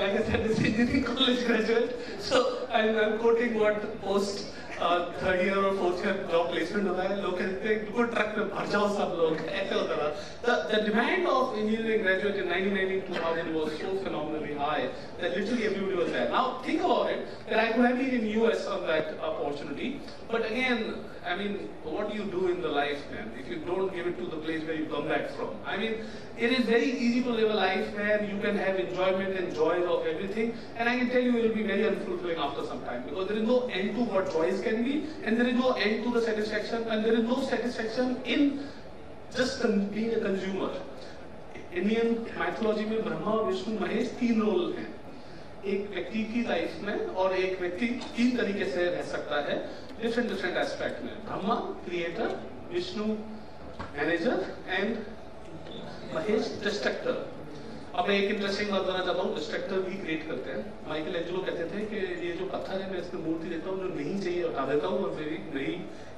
like I said, this engineering college graduate, so I'm quoting what post third year or fourth year job placement होता है. लोग कहते हैं कि ट्रक में भर जाओ सब लोग, ऐसे होता था. The demand of engineering graduate in 1990-2000 was so phenomenally high that literally everybody was there. Now think about it, that I could have been in US on that opportunity, but again, I mean, what do you do in the life, man, if you don't give it to the place where you come back from? I mean, it is very easy to live a life where you can have enjoyment and joys of everything, and I can tell you it will be very unfulfilling after some time, because there is no end to what joys can be, and there is no end to the satisfaction, and there is no satisfaction in just being a consumer. Indian mythology में Brahma Vishnu Mahesh 3 role हैं. एक व्यक्ति की life में और एक व्यक्ति 3 तरीके से रह सकता है different एस्पेक्ट में. Brahma creator, Vishnu manager and Mahesh destructor. अब मैं एक इंटरेस्टिंग बात बताना चाहता हूँ. डिस्ट्रक्टर भी क्रिएट करते हैं. माइकल एंजेलो कहते थे कि ये जो पत्थर है मैं इसमें मूर्ति देता हूँ, जो नहीं चाहिए हटा देता हूँ और मेरी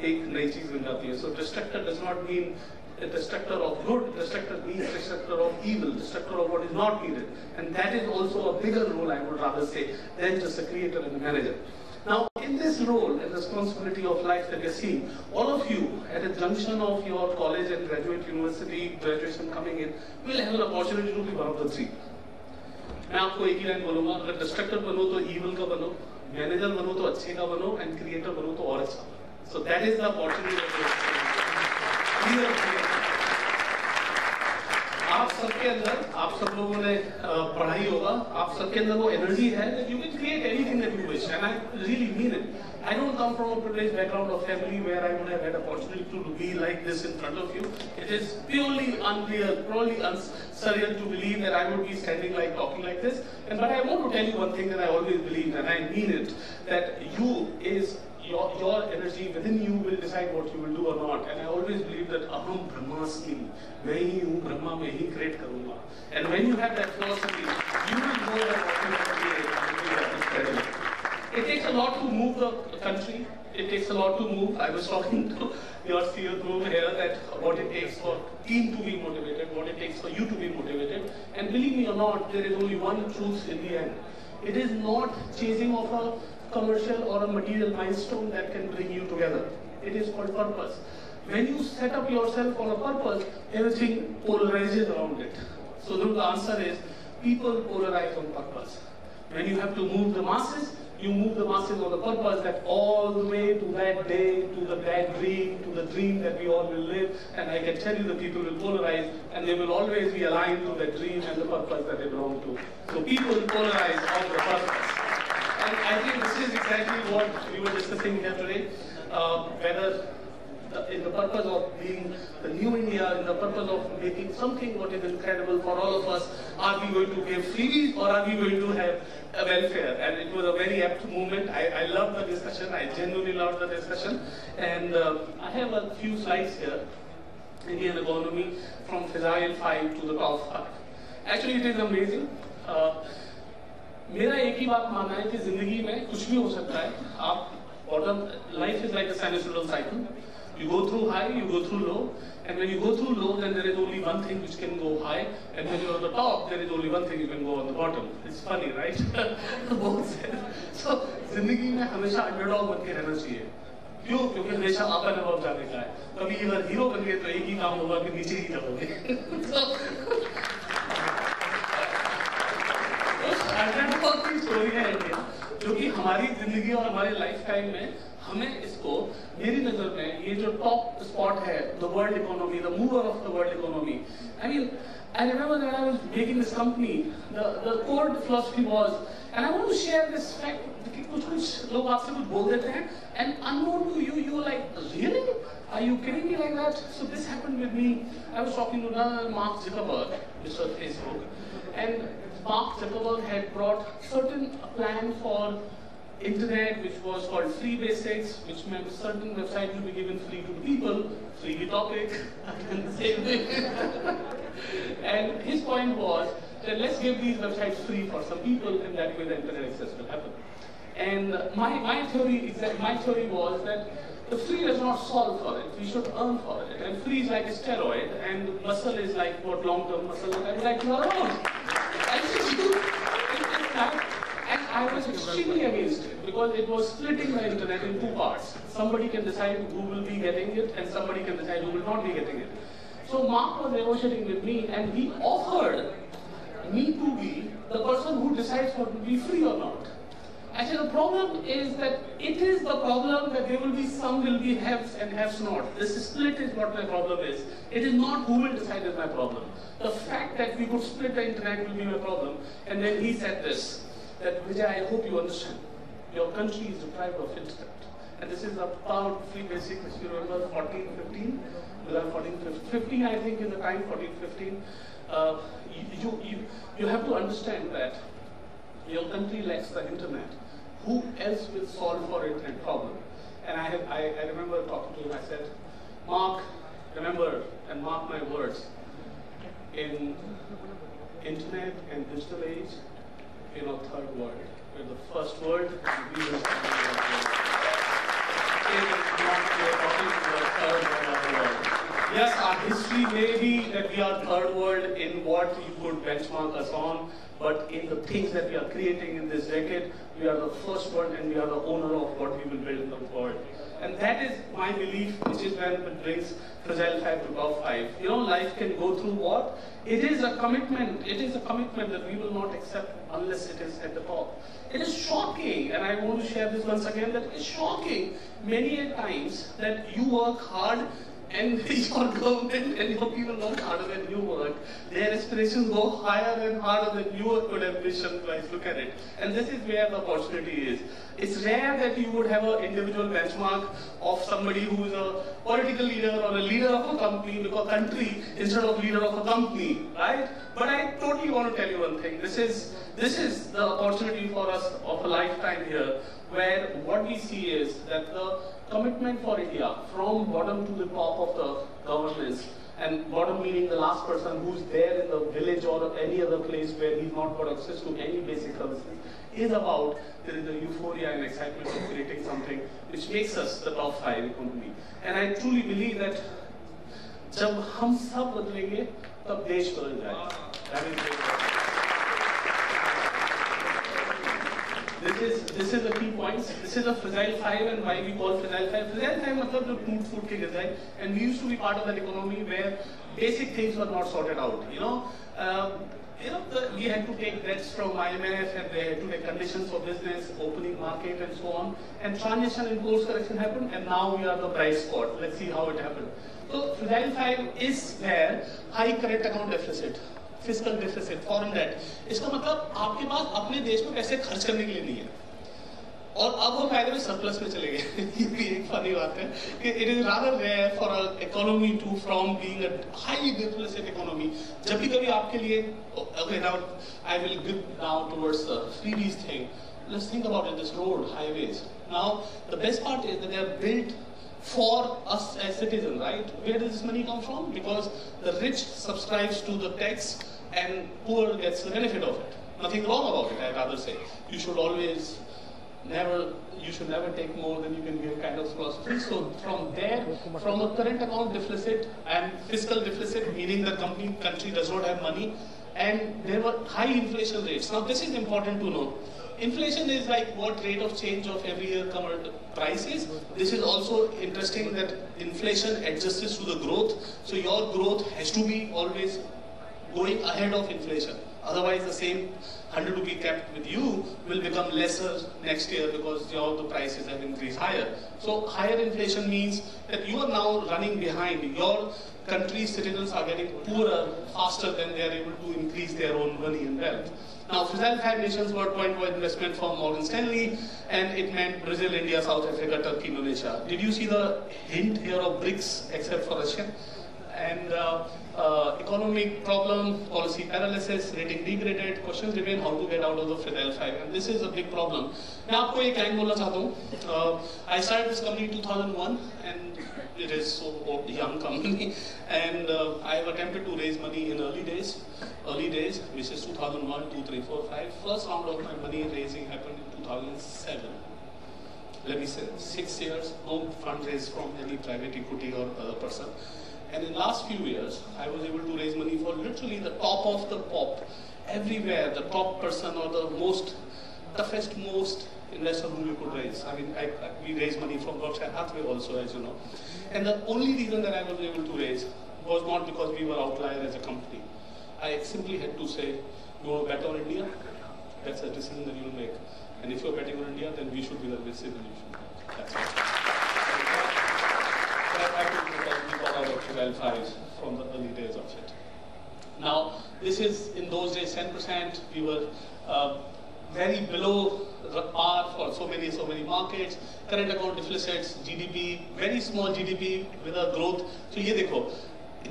एक नई चीज बन जाती है. So destructor does not mean a destructor of good, destructor means destructor of evil, destructor of what is not needed. And that is also a bigger role, I would rather say, than just a creator and a manager. Now, in this role and responsibility of life that you're seeing, all of you at a junction of your college and graduation coming in, will have an opportunity to be one of the three. मैं आपको एक ही line बोलूँगा, अगर destructor बनो तो evil का बनो, manager बनो तो अच्छे का बनो, and creator बनो तो और अच्छा बनो. So that is the opportunity that you have. आप सबके अंदर, आप सब लोगों ने पढ़ाई होगा, आप सबके अंदर वो एनर्जी है that you can create anything that you wish, and I really mean it. I don't come from a privileged background of family where I would have had opportunity to be like this in front of you. It is purely unreal, purely surreal to believe that I would be standing like talking like this. But I want to tell you one thing that I always believe, and I mean it, that your energy within you will decide what you will do or not. And I always believe that aham brahmasmi, main hi hu, brahma mein hi create karunga. And when you have that philosophy, you will know that what you have created is incredible. It takes a lot to move the country. It takes a lot to move. I was talking to your CEO here that what it takes for team to be motivated, what it takes for you to be motivated. And believe me or not, there is only one truth in the end. It is not chasing of a commercial or a material milestone that can bring you together. It is called purpose. When you set up yourself for a purpose, everything polarizes around it. So the answer is, people polarize on purpose. When you have to move the masses, you move the masses on the purpose that all the way to that day, to that dream, to the dream that we all will live. And I can tell you the people will polarize, and they will always be aligned to that dream and the purpose that they belong to. So people will polarize on the purpose. And I think this is exactly what we were discussing here today, whether in the purpose of being the new India, in the purpose of making something what is incredible for all of us, are we going to give freebies or are we going to have a welfare? And it was a very apt moment. I love the discussion. I genuinely love the discussion. And I have a few slides here. Indian economy from Fizile 5 to the top 5. Actually, it is amazing. मेरा एक ही बात मानना है कि जिंदगी में कुछ भी हो सकता है. आप life is like a sinusoidal cycle. You go through high, you go through low, and when you go through low, then there is only one thing which can go high, and when you're on the top, there is only one thing you can go on the bottom. It's funny, right? So जिंदगी में हमेशा underdog बन के रहना चाहिए. क्यों? क्योंकि हमेशा आप अनुभव जाने का है. कभी अगर हीरो बन गए तो एक ही काम होगा कि नीचे ही दबोगे. अंडरडॉग की स्टोरी है इंडिया, जो कि हमारी जिंदगी और हमारे लाइफ टाइम में हमें इसको, मेरी नजर में ये जो टॉप स्पॉट है, the world economy, the mover of the world economy. I mean, I remember that I was making this company. The core philosophy was, and I want to share this fact. कुछ लोग आपसे कुछ बोल देते हैं, and unknown to you, you are like, really? Are you kidding me like that? So this happened with me. I was talking to Mark Zuckerberg, Mr. Facebook, and Mark Zuckerberg had brought certain plan for internet, which was called free basics, which meant certain websites will be given free to the people, free topic, and the same thing. And his point was that let's give these websites free for some people, and that way the internet access will happen. And my theory was that the free does not solve for it. We should earn for it. And free is like a steroid, and muscle is like what long-term muscle is like your own. And I was extremely against it because it was splitting the internet in two parts. Somebody can decide who will be getting it, and somebody can decide who will not be getting it. So Mark was negotiating with me, and he offered me to be the person who decides what will be free or not. Actually, the problem is that it is the problem that there will be some will be haves and haves not. This split is what my problem is. It is not who will decide is my problem. The fact that we could split the internet will be my problem. And then he said this, that Vijay, I hope you understand. Your country is deprived of internet. And this is about free basic, if you remember, 14, 15? 15, I think, in the time, 14, 15. You have to understand that your country lacks the internet. Who else will solve for internet problem? And I remember talking to him, I said, Mark, remember and mark my words, in internet and digital age, we're in a third world. We're the first world, and we will stand in that world. It is not, we're talking to the third world of the world. yes, our history may be that we are third world in what you could benchmark us on, but in the things that we are creating in this decade, we are the first one and we are the owner of what we will build in the world. And that is my belief, which is when it brings Fragile 5 to top 5. You know, life can go through what? It is a commitment. It is a commitment that we will not accept unless it is at the top. It is shocking, and I want to share this once again, that it is shocking many a times that you work hard and your government and your people work harder than you work. Their aspirations go higher and harder than your good ambition. Guys, look at it. And this is where the opportunity is. It's rare that you would have an individual benchmark of somebody who is a political leader or a leader of a company, because country instead of leader of a company, right? But I totally want to tell you one thing. This is the opportunity for us of a lifetime here, where what we see is that the commitment for India from bottom to the top of the governance, and bottom meaning the last person who's there in the village or any other place where he's not got access to any basic services, is about there is a euphoria and excitement of creating something which makes us the top 5 economy. And I truly believe that जब हम सब बदलेंगे तब देश बदल जाएगा. That is This is the key points. This is a Fragile 5, and why we call Fragile 5. Fragile 5 मतलब जो टूट के गिर जाए. And we used to be part of that economy where basic things were not sorted out. We had to take debts from IMF, and they had to take conditions for business, opening market, and so on. And transition and course correction happened, and now we are the bright spot. Let's see how it happened. So Fragile 5 is where high current account deficit, fiscal deficit, foreign debt. इसका मतलब आपके पास अपने देश में पैसे खर्च करने के लिए नहीं है, और अब हम फायदे में सरप्लस में चले गए. ये भी एक फनी बात है कि it is rather rare for a economy to from being a highly deficit economy. जब भी कभी आपके लिए okay now I will give now towards the freebies thing. Let's think about it, this road, highways. Now the best part is that they are built for us as citizens, right? Where does this money come from? Because the rich subscribes to the tax and poor gets the benefit of it. Nothing wrong about it, I'd rather say. You should never take more than you can give kind of philosophy. So from there, from a current account deficit and fiscal deficit, meaning the country does not have money, and there were high inflation rates. Now this is important to know. Inflation is like what rate of change of every year prices. This is also interesting that inflation adjusts to the growth. So your growth has to be always going ahead of inflation. Otherwise, the same 100 rupee kept with you will become lesser next year because the prices have increased higher. So higher inflation means that you are now running behind. Your country's citizens are getting poorer faster than they are able to increase their own money and wealth. Now, Fragile 5 nations were point by investment from Morgan Stanley, and it meant Brazil, India, South Africa, Turkey, Indonesia. Did you see the hint here of BRICS except for Russia? And economic problem, policy paralysis, rating degraded, questions remain how to get out of the Fragile 5, and this is a big problem. मैं आपको एक line बोलना चाहता हूँ. I started this company in 2001, and it is so young company, and I have attempted to raise money in early days, which is 2001, 2, 3, 4, 5. First round of my money raising happened in 2007. Let me say 6 years, no fundraise from any private equity or other person. And in the last few years, I was able to raise money for literally the top of the pop. Everywhere, the top person or the toughest investor whom you could raise. I mean, we raised money from Berkshire Hathaway also, as you know. And the only reason that I was able to raise was not because we were outlier as a company. I simply had to say, you want to bet on India? That's a decision that you will make. And if you're betting on India, then we should be the decision you should make. That's it. We got out of Fragile 5 from the early days of it. Now, this is in those days 10%. We were very below par for so many markets. Current account deficits, GDP, very small GDP with a growth. So ये देखो,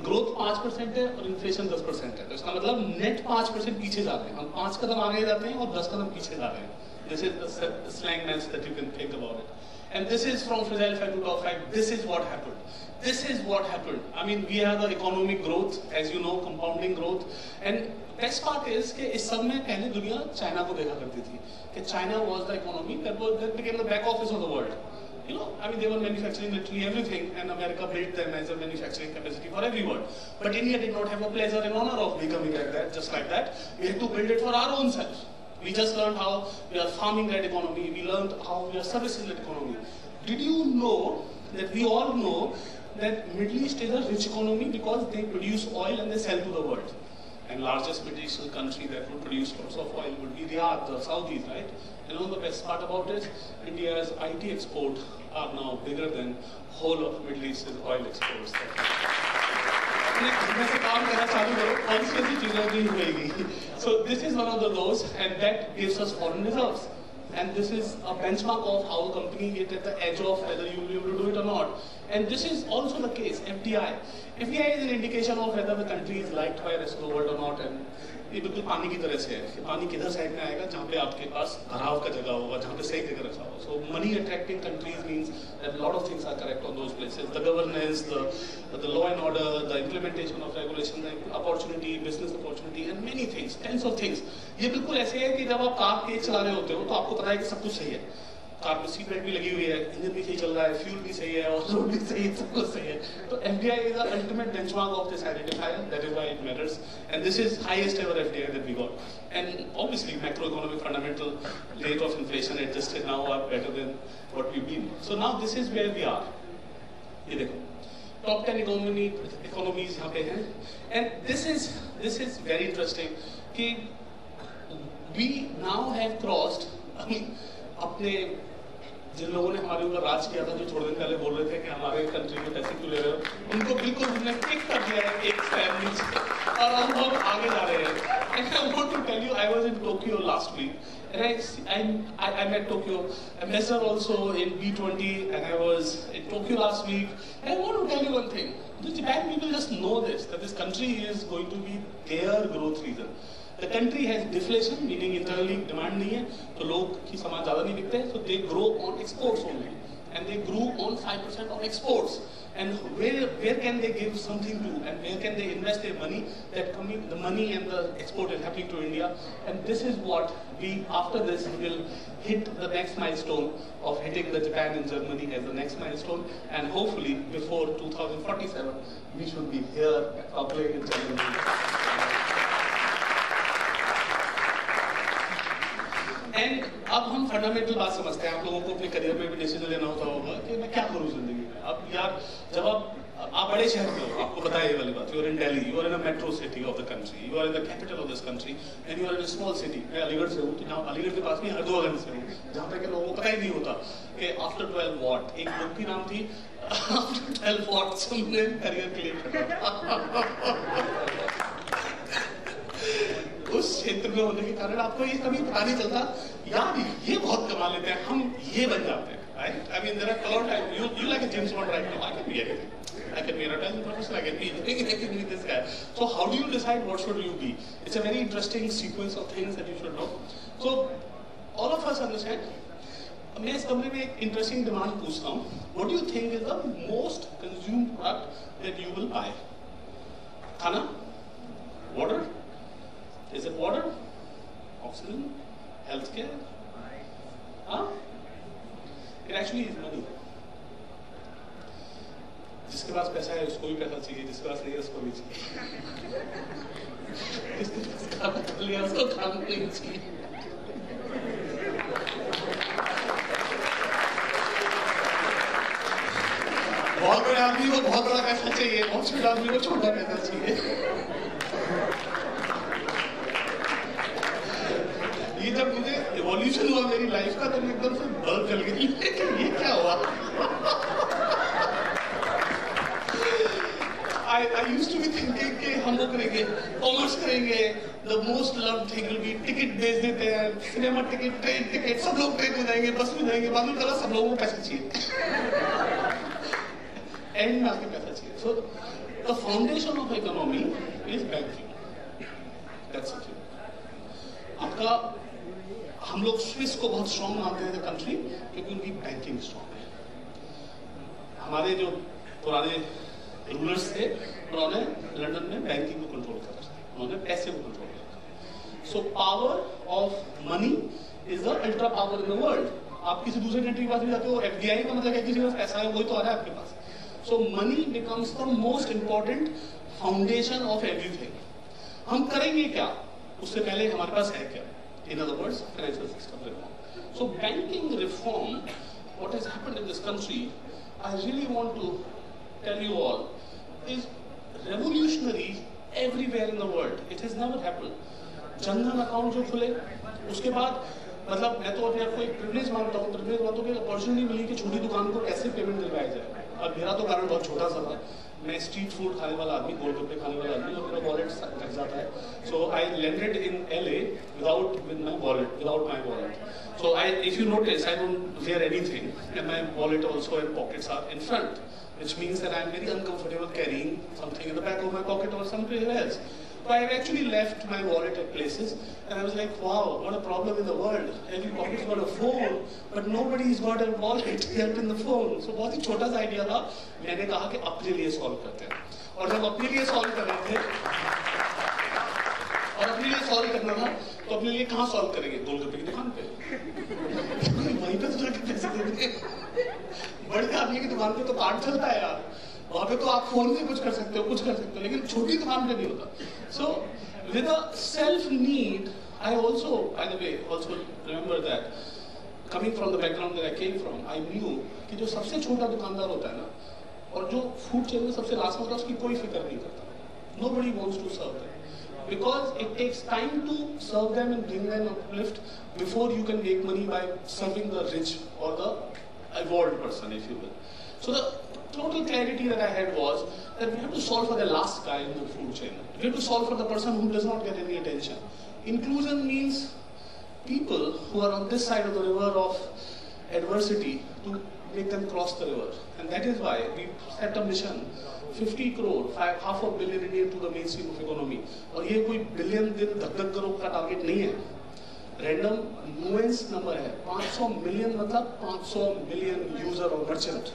growth 5% है और inflation 10% है. तो इसका मतलब net 5% पीछे जा रहे हैं. हम 5 कदम आगे जाते हैं और 10 कदम पीछे जा रहे हैं. This is the slang that you can think about it. And this is from Fragile 5 to top 5. This is what happened. This is what happened. I mean, we have the economic growth, as you know, compounding growth. And best part is कि इस सब में पहले दुनिया China को देखा करती थी. कि China was the economy that became the back office of the world. You know, I mean, they were manufacturing literally everything, and America built them as a manufacturing capacity for everyone. But India did not have a pleasure and honor of becoming like that, just like that. We had to build it for our own self. We just learned how we are farming-led economy. We learned how we are services-led economy. Did you know that we all know that Middle East is a rich economy because they produce oil and they sell to the world? And largest Middle Eastern country that would produce lots of oil would be Riyadh, the Saudis, right? You know the best part about it? India's IT export are now bigger than whole of Middle East's oil exports. So this is one of those, and that gives us foreign reserves. And this is a benchmark of how a company gets at the edge of whether you will be able to do it or not. And this is also the case, FDI. FDI is an indication of whether the country is liked by the rest of the world or not. And ये बिल्कुल पानी की तरह से है कि पानी किधर साइड में आएगा जहाँ पे आपके पास भराव का जगह होगा जहाँ पे सही जगह रखा होगा. So money attracting countries means that a lot of things are correct on those places. The governance, the law and order, the implementation of regulation, the opportunity, business opportunity, and many things, tens of things. ये बिल्कुल ऐसे है कि जब आप car तेज चला रहे होते हो तो आपको पता है कि सब कुछ सही है. कार में सीट बेल्ट भी लगी हुई है, इंजन भी सही चल रहा है, फ्यूल भी सही है और रोड भी सही है, सब कुछ सही है. तो FDI is the ultimate benchmark of this identifier. That is why it matters. And this is highest ever FDI that we got. And obviously macroeconomic fundamental rate of inflation adjusted now are better than what we've been. So now this is where we are. ये देखो, top 10 economies यहाँ पे हैं. And this is very interesting कि we now have crossed. I mean, अपने जिन लोगों ने हमारे ऊपर राज किया था जो थोड़े दिन पहले बोल रहे थे कि हमारे कंट्री में पैसे क्यों ले रहे हो उनको बिल्कुल हमने पिक कर दिया है एक स्टेप नीचे और अब हम आगे जा रहे हैं. And I want to tell you, I was in Tokyo last week and I met Tokyo ambassador also in B20 and I was in Tokyo last week. And I want to tell you one thing. The Japan people just know this, that this country is going to be their growth region. The country has deflation, meaning internally demand नहीं है, तो लोग की सामान ज़्यादा नहीं बिकते, so they grow on exports only, and they grew on 5% on exports. And where can they give something to, and where can they invest their money? The money and the export is happening to India, and this is what we after this will hit the next milestone of hitting the Japan and Germany as the next milestone, and hopefully before 2047 we should be here playing in Germany. And अब हम fundamental बात समझते हैं. आप लोगों को अपने career में भी डिसीजन लेना होता होगा कि मैं क्या करूं जिंदगी में. अब यार जब आप बड़े शहर में हो, आपको पता है ये वाली बात. You are in Delhi, you are in a metro city of the country, you are in the capital of this country, and you are in a small city. मैं अलीगढ़ से हूँ, तो जहाँ अलीगढ़ के पास में हरिद्वार से हूँ, जहाँ पे के लोगों को पता ही नहीं होता कि आफ्टर 12 वॉट एक बुक की नाम थी. आफ्टर 12 वॉट हमने करियर क्लियर करा. उस क्षेत्र में होने के कारण आपको ये कभी पता नहीं चलता यार ये बहुत कमा लेते हैं, हम ये बन जाते हैं. Right? I mean, there are a lot of times. You like a James Bond right now. I can be anything. I can be an advertising professor. I can be anything. I can be this guy. So how do you decide what should you be? It's a very interesting sequence of things that you should know. So all of us understand. मैं इस कमरे में एक interesting demand पूछता हूँ. What do you think is the most consumed product that you will buy? खाना? Water? Is it water? Oxygen? Healthcare? Huh? It actually is money. जिसके पास पैसा है उसको भी पैसा चाहिए, जिसके पास नहीं है उसको भी चाहिए. जिसके पास काम कर लिया उसको काम नहीं चाहिए. बहुत बड़े आदमी को बहुत बड़ा पैसा चाहिए, बहुत छोटे आदमी को छोटा पैसा चाहिए. ये जब मुझे एवोल्यूशन हुआ मेरी लाइफ का तो एकदम से बल्ब जल गई. ये क्या हुआ? I used to be thinking कि हम वो करेंगे, कॉमर्स करेंगे, the most loved thing will be ticket बेच देते हैं, सिनेमा टिकट, ट्रेन टिकट, सब लोग ट्रेन में जाएंगे, बस में जाएंगे, बाद में चला सब लोगों को पैसा चाहिए. एंड में आके पैसा चाहिए. So the foundation of economy is banking. That's it. आपका हम लोग स्विस को बहुत स्ट्रॉन्ग मानते हैं कंट्री क्योंकि उनकी बैंकिंग स्ट्रॉन्ग है. हमारे जो पुराने रूलर्स थे उन्होंने लंदन में बैंकिंग को कंट्रोल कर रखा, उन्होंने पैसे को कंट्रोल कर रखा. So power of money is the ultra power in the world. आप किसी दूसरे कंट्री के पास भी जाते हो, FDI का मतलब है किसी के पास पैसा है, वही तो आ रहा है आपके पास. So money becomes the most important foundation of everything. हम करेंगे क्या? उससे पहले हमारे पास है क्या? In other words, financial system reform. So banking reform, what has happened in this country, I really want to tell you all, is revolutionary everywhere in the world. It has never happened. Jan Dhan account जो खुले, उसके बाद मतलब मैं तो अपने आप को एक प्रिविलेज मानता हूँ कि अपॉर्चुनिटी मिली कि छोटी दुकान को कैसे पेमेंट दिलवाया जाए. अब मेरा तो कारण बहुत छोटा सा था. मैं स्ट्रीट फूड खाने वाला आदमी, गोलगप्पे खाने वाला आदमी, और मेरा वॉलेट रख जाता है. So I landed in LA without my wallet. So if you notice, I don't wear anything, and my wallet also and pockets are in front, which means that I am very uncomfortable carrying something in the back of my pocket or somewhere else. So I have actually left my wallet at places, and I was like, wow, what a problem in the world. Every pocket's got a phone, but nobody's got a wallet kept in the phone. So बहुत ही छोटा सा idea था. मैंने कहा कि अपने लिए solve करते हैं. और जब अपने लिए सॉल्व कर रहे थे, और अपने लिए सॉल्व करना था, तो अपने लिए कहाँ सॉल्व करेंगे? गोलगप्पे की दुकान पे. वहीं पे तो जाके पैसे देंगे. बड़े आदमी की दुकान पे तो कार्ड चलता है यार. वहाँ पे तो आप फोन से कुछ कर सकते हो, लेकिन छोटी दुकान पे नहीं होता. So with a self need, I also, by the way, also remember that coming from the background that I came from, I knew कि जो सबसे छोटा दुकानदार होता है ना, और जो फूड चेन में सबसे लास्ट में होता है, उसकी कोई फिक्र नहीं करता. Nobody wants to serve them because it takes time to serve them and bring them uplift before you can make money by serving the rich or the evolved person, if you will. So the total clarity that I had was that we have to solve for the last guy in the food chain. We have to solve for the person who does not get any attention. Inclusion means people who are on this side of the river of adversity to make them cross the river. And that is why we set a mission, 50 crore, half a billion Indian to the mainstream of economy. और ये कोई billion दिन धक-धक करो का target नहीं है. Random nuance number है. 500 million मतलब 500 मिलियन यूजर और मर्चेंट.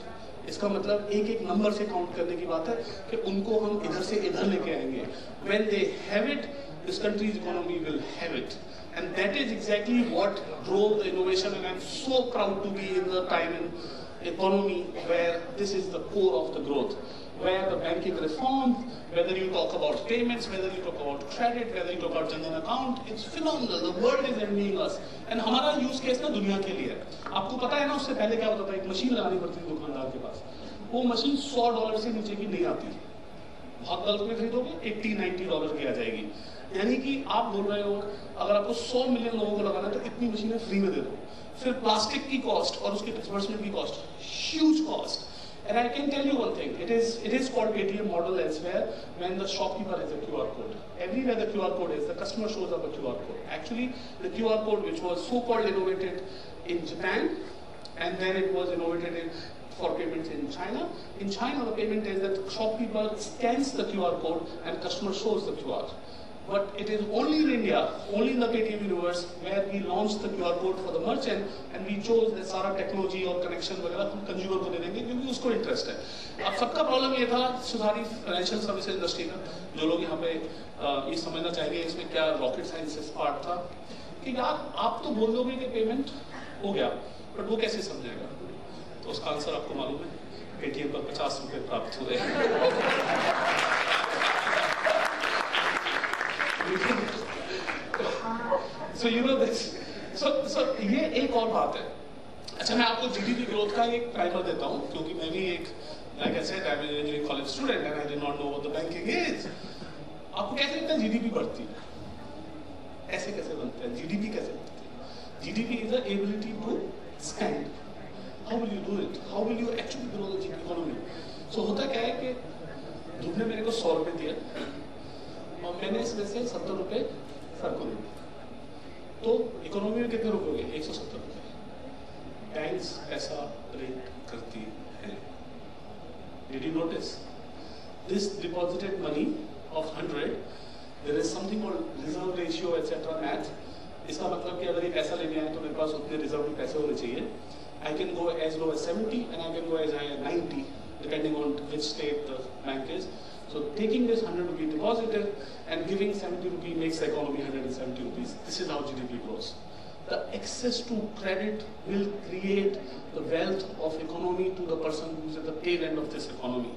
इसका मतलब एक एक नंबर से काउंट करने की बात है कि उनको हम इधर से इधर लेके आएंगे. When they have it, this country's economy will have it. And that is exactly what drove the innovation, and I'm so proud to be in the time in economy where this is the core of the growth. Where the banking reform, whether you talk about payments, whether you talk about credit, whether you talk about Jan Dhan account, it's phenomenal. The world is envying us. And हमारा use case ना दुनिया के लिए है. आपको पता है ना उससे पहले क्या होता था? एक मशीन लगानी पड़ती थी दुकानदार के पास. वो मशीन $100 से नीचे की नहीं आती. बहुत बल्क में खरीदोगे $80-90 की आ जाएगी. यानी कि आप बोल रहे हो अगर आपको 100 मिलियन लोगों को लगाना है तो इतनी मशीनें फ्री में दे दो. फिर प्लास्टिक की कॉस्ट और उसके डिस्बर्समेंट की cost, huge cost. And I can tell you one thing, it is called Paytm model elsewhere when the shopkeeper has a QR code. Everywhere the QR code is, the customer shows up a QR code. Actually, the QR code which was so-called innovated in Japan and then it was innovated for payments in China. In China, the payment is that the shopkeeper scans the QR code and customer shows the QR. But it is only in India, only in the Paytm universe, where we launched the QR code for the merchant, and we chose that सारा technology और connection वगैरह हम consumer को दे देंगे क्योंकि उसको interest है. अब सबका problem ये था सारी financial services industry का, जो लोग यहाँ पे ये समझना चाहेंगे इसमें क्या rocket science part था, कि यार आप तो बोल दोगे कि payment हो गया, but वो कैसे समझेगा? तो उसका आंसर आपको मालूम है, Paytm पर 50 रुपए प्राप्त हुए. So you know this. So ये एक और बात है. अच्छा मैं आपको GDP ग्रोथ का एक प्राइमर देता हूँ क्योंकि मैं भी एक like I said I'm an engineering college student and I did not know what the banking is. आपको कैसे लगता है GDP बढ़ती है? ऐसे कैसे बनता है? GDP कैसे बनती है? GDP is the ability to spend. How will you do it? How will you actually grow the economy? So होता क्या है कि धूप ने मेरे को 100 रुपए दिया और मैंने इसमें से 70 रुपए सर को दिए. तो इकोनॉमी में कितने रुपए हो गए? 170 रुपए. बैंक्स पैसा प्रिंट करती है. Did you notice? This deposited money of 100, there is something called reserve ratio etc. math. इसका मतलब कि अगर ये पैसा लेने आए तो मेरे पास उतने रिजर्व में पैसे होने चाहिए. I can go as low as 70 and I can go as high as 90 depending on which state the bank is. So taking this 100 rupee deposited and giving 70 rupee makes the economy 170 rupees. This is how GDP grows. the access to credit will create the wealth of economy to the person who is at the tail end of this economy.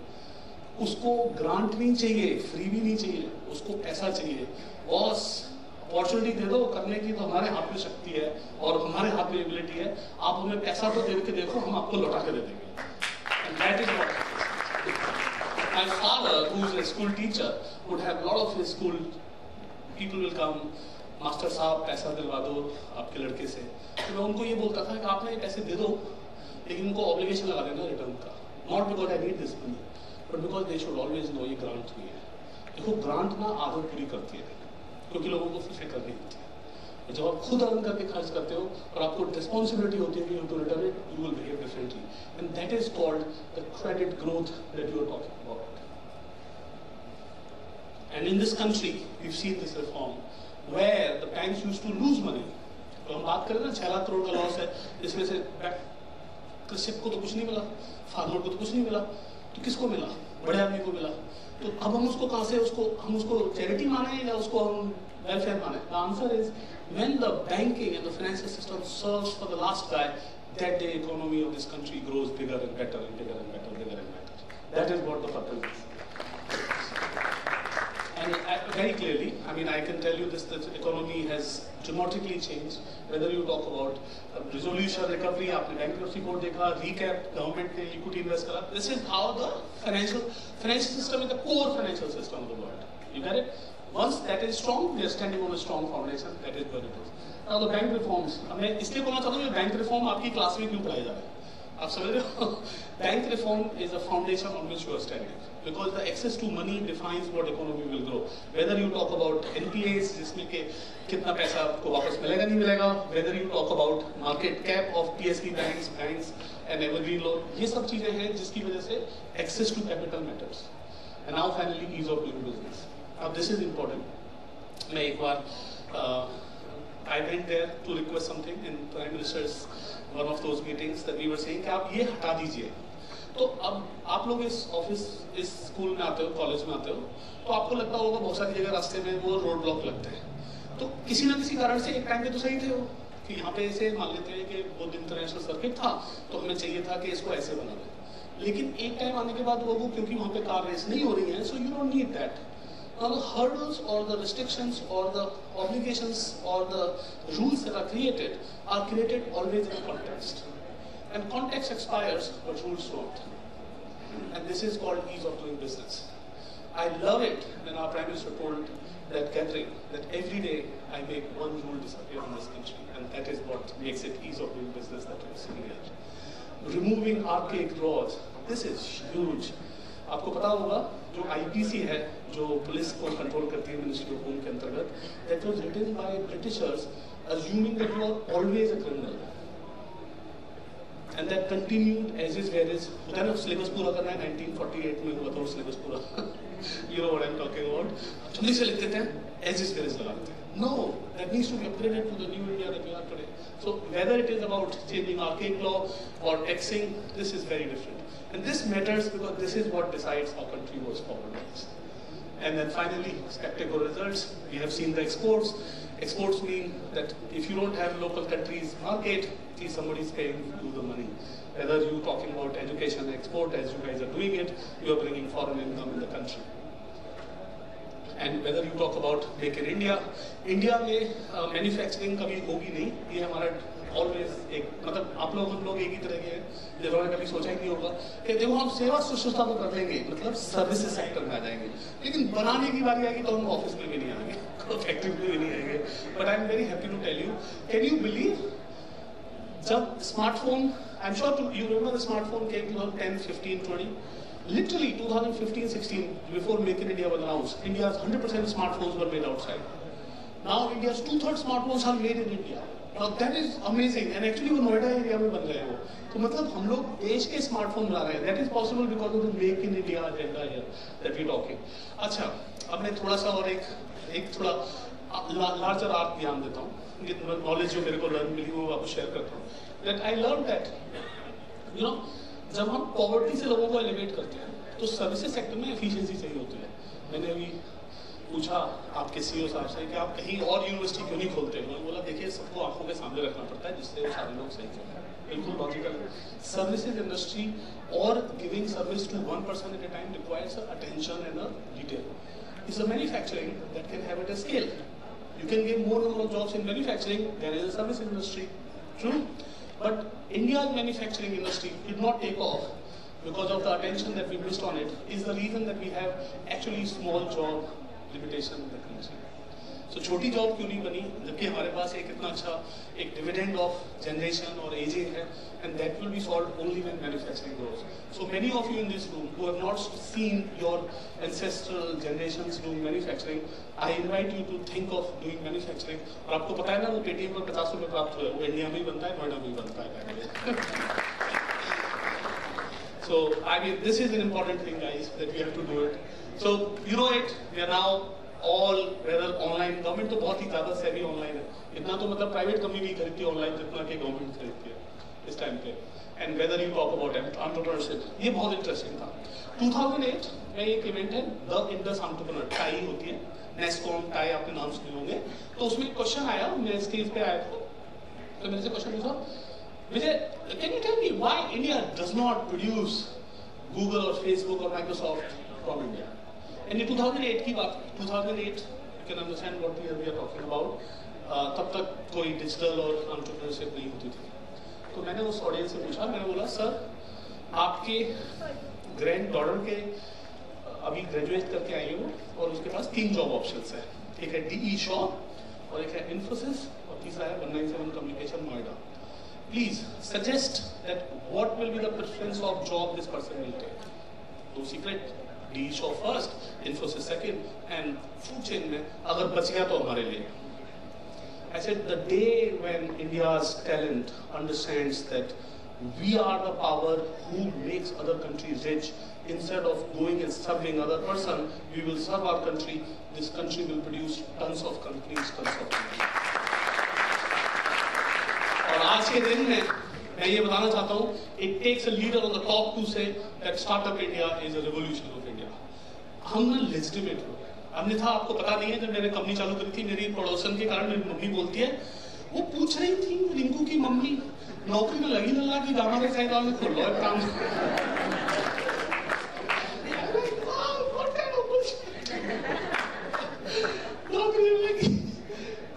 उसको grant नहीं चाहिए, free भी नहीं चाहिए, उसको पैसा चाहिए. Boss opportunity दे दो करने की, तो हमारे हाथ में शक्ति है और हमारे हाथ में एबिलिटी है. आप हमें पैसा तो दे के देखो, हम आपको लौटा के दे देंगे. And that is what my father, who is a school teacher, would have a lot of his school people will come. Master साहब पैसा दिलवा दो आपके लड़के से. तो मैं उनको ये बोलता था कि आपने पैसे दे दो, लेकिन उनको ऑब्लिगेशन लगा देना रिटर्न का. Not because I need this money, but because they should always no ये ग्रांट नहीं है. देखो ग्रांट ना आदत पूरी करती है, क्योंकि लोगों को फिर करनी होती है. जब आप खुद अर्न करके खर्च करते हो और आपको रिस्पॉन्सिबिलिटी होती है कि you to return it, you will behave differently. And that is called the credit growth that you are talking about. And in this country we have seen this reform where the banks used to lose money. तो हम बात करें ना 6 लाख करोड़ का loss है, इसमें से कृषक को तो कुछ नहीं मिला, फार्मर को तो कुछ नहीं मिला, तो किसको मिला? बड़े आदमी को मिला. तो अब हम उसको कहाँ से हम उसको चैरिटी माने या उसको हम वेलफेयर माने? The answer is when the banking and the financial system serves for the last guy, that the economy of this country grows bigger and better and bigger and better, bigger and better. That is what the purpose is. And very clearly, I mean, I can tell you this, that the economy has dramatically changed. Whether you talk about resolution, recovery, आपने bankruptcy court देखा, recap, government ने equity invest करा. This is how the financial system is the core financial system of the world. You get it? Once that is strong, we are standing on a strong foundation. That is what it is. Now the bank reforms. मैं इसलिए बोलना चाहता हूँ कि bank reform आपकी class में क्यों पढ़ाया जा रहा है? आप समझ रहे हो? Bank reform is a foundation on which you are standing, because the access to money defines what economy will grow. Whether you talk about NPAs, जिसमें के कितना पैसा आपको वापस मिलेगा नहीं मिलेगा, whether you talk about market cap of PSB banks and evergreen loan, ये सब चीजें हैं जिसकी वजह से access to capital matters. And now finally ease of doing business. Now this is important. मैं एक बार I went there to request something in Prime Minister's one of those meetings that we were saying कि आप ये हटा दीजिए. तो अब आप लोग इस स्कूल में आते हो, कॉलेज में आते हो, तो आपको लगता होगा बहुत सारी जगह रास्ते में वो रोड ब्लॉक लगते हैं. तो किसी ना किसी कारण से एक टाइम पे तो सही थे वो कि यहाँ पे ऐसे मान लेते हैं कि वो इंटरनेशनल सर्किट था, तो हमें चाहिए था कि इसको ऐसे बना दें. लेकिन एक टाइम आने के बाद वो क्योंकि वहाँ पे कार रेस नहीं हो रही है, so you don't need that. Now the hurdles or the restrictions or the obligations or the rules that are created always in a context. And context expires, but rules don't. And this is called ease of doing business. I love it when our Prime Minister told that gathering that every day I make one rule disappear in this country. And that is what makes it ease of doing business that we see here. Removing archaic laws. This is huge. आपको पता होगा जो IPC है, जो police को control करती है ministry of home के अंतर्गत, that was written by Britishers assuming that you are always a criminal. And that continued as is where is. होता है ना सिलेबस पूरा करना है, 1948 में हुआ था वो सिलेबस पूरा. You know what I'm talking about. जल्दी से लिख देते हैं, as is where is लगा देते हैं. No, that needs to be upgraded to the new India that we are today. So whether it is about changing archaic law or taxing, this is very different. And this matters because this is what decides how country goes forward. And then finally, spectacle results. We have seen the exports. Exports mean that if you don't have local countries market, somebody is paying you the money. Whether you're talking about education export, as you guys are doing it, you are bringing foreign income in the country. And whether you talk about make in India, India में manufacturing कभी होगी नहीं. ये हमारा always एक मतलब आप लोग हम लोग एक ही तरह के हैं, जिन्होंने कभी सोचा ही नहीं होगा कि देखो हम सेवा शुश्रूषा तो कर लेंगे, मतलब सर्विसेज सेक्टर में आ जाएंगे, लेकिन बनाने की बारी आएगी तो हम ऑफिस में भी नहीं आएंगे, फैक्ट्री में भी नहीं आएंगे. But I am very happy to tell you, can you believe जब smartphone, I am sure you remember the smartphone came 2010, 15, 20, literally 2015, 16, before Make in India was announced, India's 100% smartphones were made outside. Now India's 2/3 smartphones are made in India. Now that is amazing, and actually वो Noida area में बन रहे हैं वो. तो मतलब हम लोग देश के स्मार्टफोन बना रहे हैं. That is possible because of the Make in India agenda here that we talking. अच्छा, अब मैं थोड़ा सा और एक थोड़ा लार्जर आर्क ध्यान देता हूँ. ये नॉलेज जो मेरे को लर्न मिली वो आपको शेयर करता हूँ. That I learned that, you know, जब हम पॉवर्टी से लोगों को एलिवेट करते हैं तो सर्विसेज सेक्टर में एफिशिएंसी चाहिए होती है. मैंने अभी कुछ पूछा आपके सीईओ साहब से कि आप कहीं और यूनिवर्सिटी क्यों नहीं खोलते? उन्होंने बोला देखिए सबको आंखों के सामने रखना पड़ता है जिससे वो सारे लोग सही चलें। बिल्कुल लॉजिकल है। सर्विसेज इंडस्ट्री और giving service to one person at a time requires attention and a detail. It's a manufacturing that can have at a scale. You can give more number of jobs in manufacturing than in the service industry. True? But India's manufacturing industry did not take off because of the attention that we missed on it. Is the reason that we have actually small job limitation in the country. So छोटी job क्यों नहीं बनी जबकि हमारे पास एक इतना अच्छा एक डिविडेंड ऑफ जनरेशन और एजिंग है, and that will be solved only when manufacturing grows. So many of you in this room who have not seen your ancestral generations doing manufacturing, I invite you to think of doing manufacturing. और आपको पता है ना वो Paytm पर 50 रुपए प्राप्त हुए, वो इंडिया में ही बनता है, नोएडा में ही बनता है. So I mean this is an important thing guys that we have to do it. So you know it, we are now all whether online, government तो बहुत ही ज़्यादा सेवी ऑनलाइन है, इतना तो मतलब प्राइवेट कंपनी नहीं खरीदती ऑनलाइन जितना कि गवर्नमेंट खरीदती है इस टाइम पे. And whether you talk about entrepreneurship, ये बहुत इंटरेस्टिंग था. 2008 में एक इवेंट है द इंडस एंटरप्रेन्योर, टाई होती है, नेस्कॉम टाई आपके नाम सुने होंगे. तो उसमें क्वेश्चन आया, मैं स्टेज पे आया था तो मेरे से क्वेश्चन पूछा, Vijay can you tell me why India does not produce Google और फेसबुक और Microsoft from India. And in 2008 की बात, 2008 you can understand what we are talking about. तब तक कोई डिजिटल और एंटरप्रेन्योरशिप नहीं होती थी. तो मैंने उस ऑडियंस से पूछा, मैंने बोला सर आपके ग्रैंड डॉटर के अभी ग्रेजुएट करके आई हो और उसके पास 3 जॉब ऑप्शंस है. एक है DE शॉ और एक है इन्फोसिस और तीसरा है 197 communication Noida. Please suggest that what will be the preference of job this person will take. तो secret DE Shaw first, Infosys second and food chain में अगर बच गया तो हमारे लिए. I said the day when India's talent understands that we are the power who makes other countries rich, instead of going and serving other person, we will serve our country. This country will produce tons of companies, tons of companies. और आज के दिन में मैं ये बताना चाहता हूँ, it takes a leader on the top to say that startup India is a revolution of India. हम ना legitimate हो. अन्यथा आपको पता नहीं है, जब मैंने कंपनी चालू करी थी मेरी पड़ोसन के कारण मेरी मम्मी बोलती है, वो पूछ रही थी रिंकू की मम्मी नौकरी में लगी लल्ला की गामा के साइड वाले खोल लो काम. नौकरी में लगी.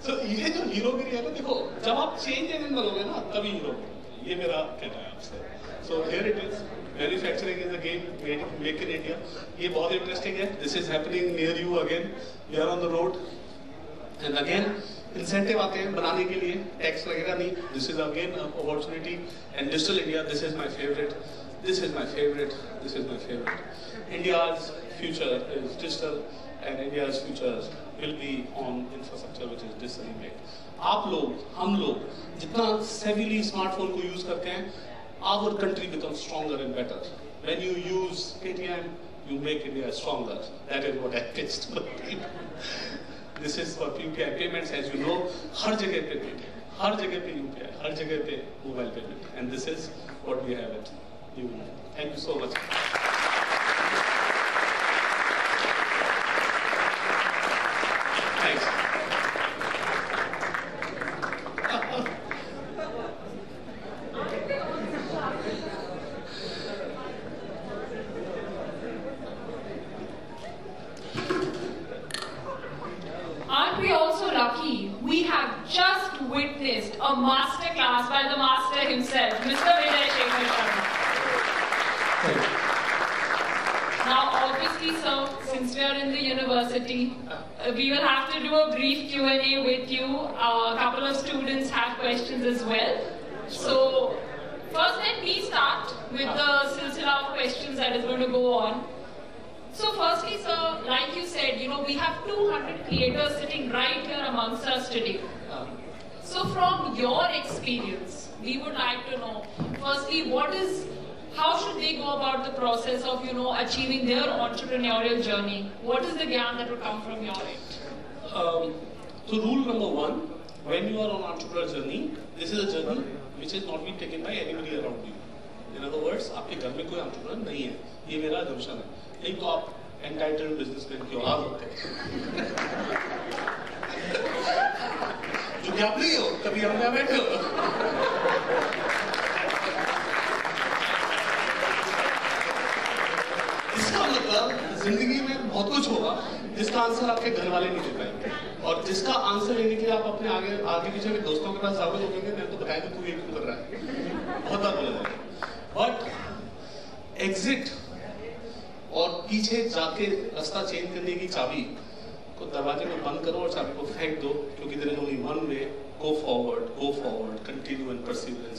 So ये जो हीरोगिरी है ना, देखो जब आप चेंज एजेंट बनोगे ना तभी हीरो. ये मेरा कहना है आपसे. So here it is. Manufacturing is again make in India. ये बहुत इंटरेस्टिंग है. This is happening near you again. We are on the road. And again incentive आते हैं बनाने के लिए, टैक्स लगेगा नहीं. This is again an opportunity. And digital India, this is my favorite. This is my favorite. This is my favorite. India's future is digital, and India's future will be on infrastructure which is digitally made. आप लोग, हम लोग जितना savvily smartphone को use करते हैं, our country becomes stronger and better. When you use Paytm, you make India stronger. That is what I pitched to people. This is for UPI payments, as you know. हर जगह पे Paytm, हर जगह पे UPI, हर जगह पे mobile payment, and this is what we have it. Thank you so much. Thanks. Aren't we also lucky? We have just witnessed a master class by the master himself, Mr. Vijay Shekhar Sharma. Now, obviously, sir, since we are in the university, we will have to do a brief Q&A with you. A couple of students have questions as well. So, first let me start with the silsila of questions that is going to go on. So firstly, sir, like you said, we have 200 creators sitting right here amongst us today. So from your experience, we would like to know, firstly, how should they go about the process of, achieving their entrepreneurial journey? What is the gyan that would come from your end? So rule number 1, when you are on entrepreneurial journey, this is a journey which is not being taken by anybody around you. In other words, आपके घर में कोई entrepreneur नहीं है. ये मेरा assumption है. नहीं तो आप entitled businessman की औलाद होते हैं. मतलब जिंदगी में बहुत कुछ होगा जिसका आंसर आपके घर वाले नहीं दे पाएंगे, और जिसका आंसर लेने के लिए आप अपने आगे पीछे के दोस्तों के पास जाओगे, लोग कहेंगे मैं तो बताया तू ये क्यों कर रहा है, बहुत बार बोला जाएगा। बट एग्जिट और पीछे जाके रास्ता चेंज करने की चाबी को दरवाजे में बंद करो और चाबी को फेंक दो, क्योंकि there is only one way, go forward, continue and perseverance,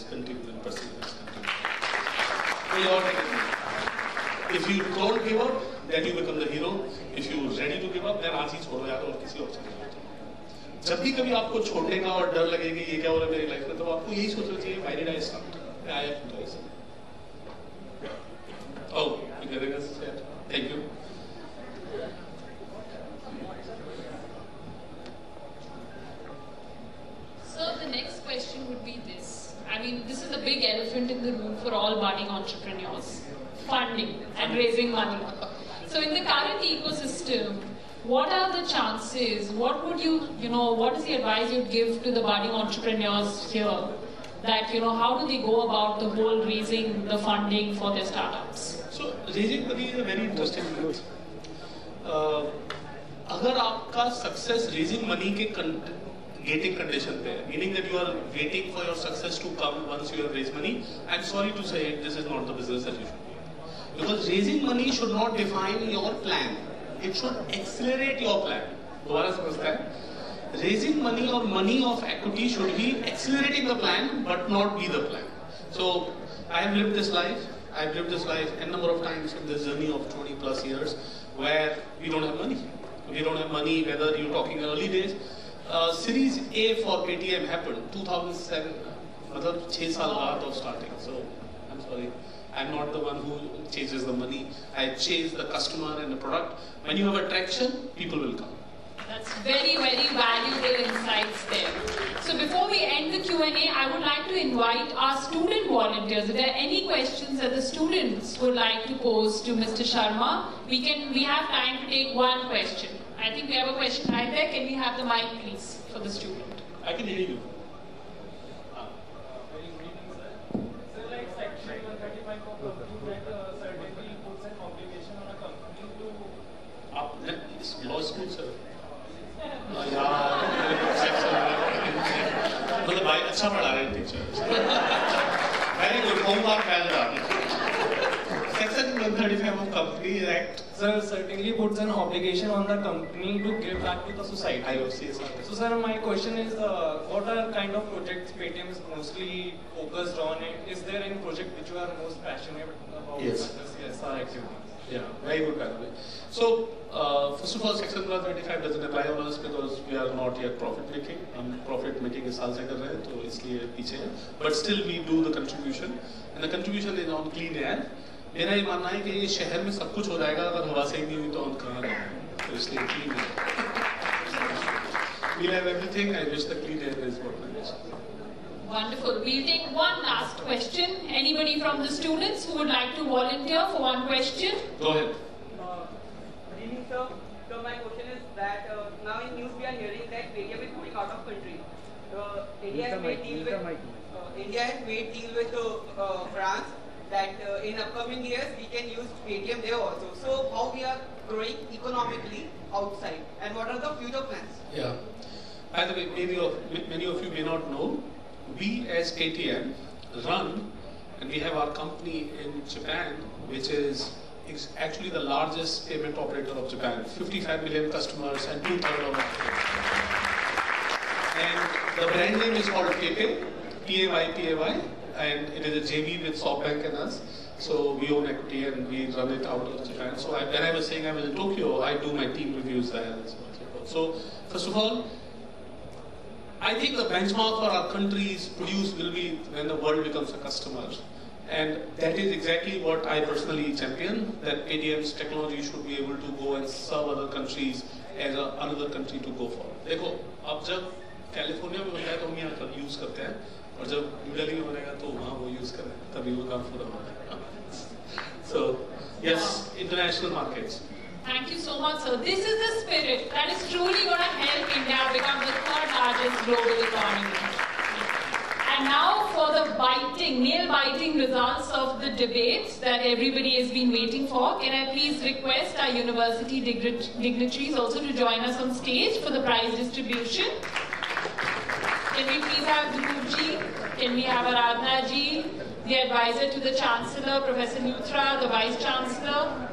कोई और नहीं। If you don't give up, then you become the hero. If you are ready to give up, then आज ही छोड़ो यार और किसी और चीज़ में। जब भी कभी आपको छोड़ने का और डर लगे कि ये क्या हो रहा है मेरी लाइफ में, तो आपको यही सोचना चाहिए, why did I start? I have to do this. Oh, you getting us? Thank you. So the next question would be this. I mean, this is a big elephant in the room for all budding entrepreneurs. Funding and raising money. So in the current ecosystem, what are the chances? What would what is the advice you'd give to the budding entrepreneurs here? That, how do they go about the whole raising the funding for their startups? So raising money is a very interesting thing. अगर आपका success raising money के gating condition पे है, meaning that you are waiting for your success to come once you have raised money, I'm sorry to say it, this is not the business that you should be. Because raising money should not define your plan. It should accelerate your plan. दोबारा समझता है? Raising money or money of equity should be accelerating the plan, but not be the plan. So I have lived this life. I've lived this life a number of times in this journey of 20 plus years, where we don't have money. We don't have money. Whether you're talking early days, Series A for Paytm happened 2007. मतलब 6 साल बाद of starting. So I'm sorry. I'm not the one who chases the money. I chase the customer and the product. When you have attraction, people will come. That's very, very valuable insights there. So before we end the Q&A, I would like to invite our student volunteers. If there are any questions that the students would like to pose to Mr. Sharma, we have time to take one question. I think we have a question right there. Can we have the mic, please, for the student? I can hear you. Law school, sir. मतलब भाई अच्छा पढ़ा रहे हैं teacher. Very good. Homework well done. Section 135 of Company Act. Sir, certainly puts an obligation on the company to give back to the society. I will say so. So, sir, my question is, what are kind of projects Paytm is mostly focused on? And is there any project which you are most passionate about? Yes. Yes, our activity. Yeah, very good, by the way. So, first of all, Section 135 doesn't apply on us because we are not yet profit making. Profit making is साल से कर रहे हैं, तो इसलिए पीछे हैं. But still, we do the contribution, and the contribution is on clean air. मेरा ये मानना है कि ये शहर में सब कुछ हो जाएगा, अगर हवा सही नहीं हुई तो हम कहाँ रहेंगे? तो इसलिए clean air. We'll have everything. I wish the clean air is what I wish. Wonderful. We'll take one last question. Anybody from the students who would like to volunteer for one question? Go ahead. Good evening, sir. So my question is that now in news we are hearing that Paytm is moving out of country. India has made deal with France that in upcoming years we can use Paytm there also. So how we are growing economically outside, and what are the future plans? Yeah. By the way, many of you may not know. We as Paytm run, and we have our company in Japan, which is actually the largest payment operator of Japan. 55 million customers and 2/3 of it. And the brand name is called PayPay, P-A-Y, and it is a JV with SoftBank and us. So we own equity and we run it out of Japan. So when I was saying I was in Tokyo, I do my team reviews there and so on and so forth. So first of all, I think the benchmark for our country's produce will be when the world becomes a customer. And that is exactly what I personally champion, that Paytm's technology should be able to go and serve other countries as another country to go for. देखो, अब जब California में बनता है तो हम यहाँ use करते हैं, और जब न्यू दिल्ली में बनेगा तो वहाँ वो यूज करें, तभी वो काम पूरा होगा. So yes, international markets. Thank you so much, sir. This is the spirit that is truly going to help India become the third largest global economy. And And now for the nail-biting results of the debates that everybody has been waiting for, can I please request our university dignitaries also to join us on stage for the prize distribution? Can we please have Dhruv-ji? Can we have Aradhna-ji, the advisor to the Chancellor, Professor Luthra, the Vice Chancellor?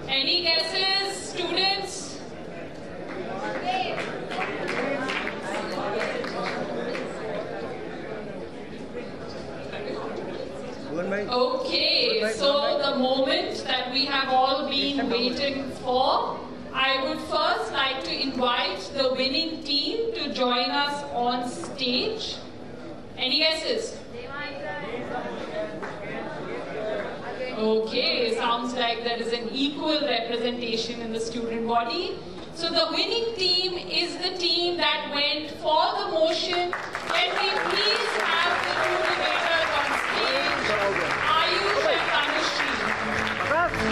Any guesses, students? Okay, so the moment that we have all been waiting for, I would first like to invite the winning team to join us on stage. Any guesses? Okay, sounds like there is an equal representation in the student body. So the winning team is the team that went for the motion. Can we please have the two debaters on stage, Ayush and Tanushree.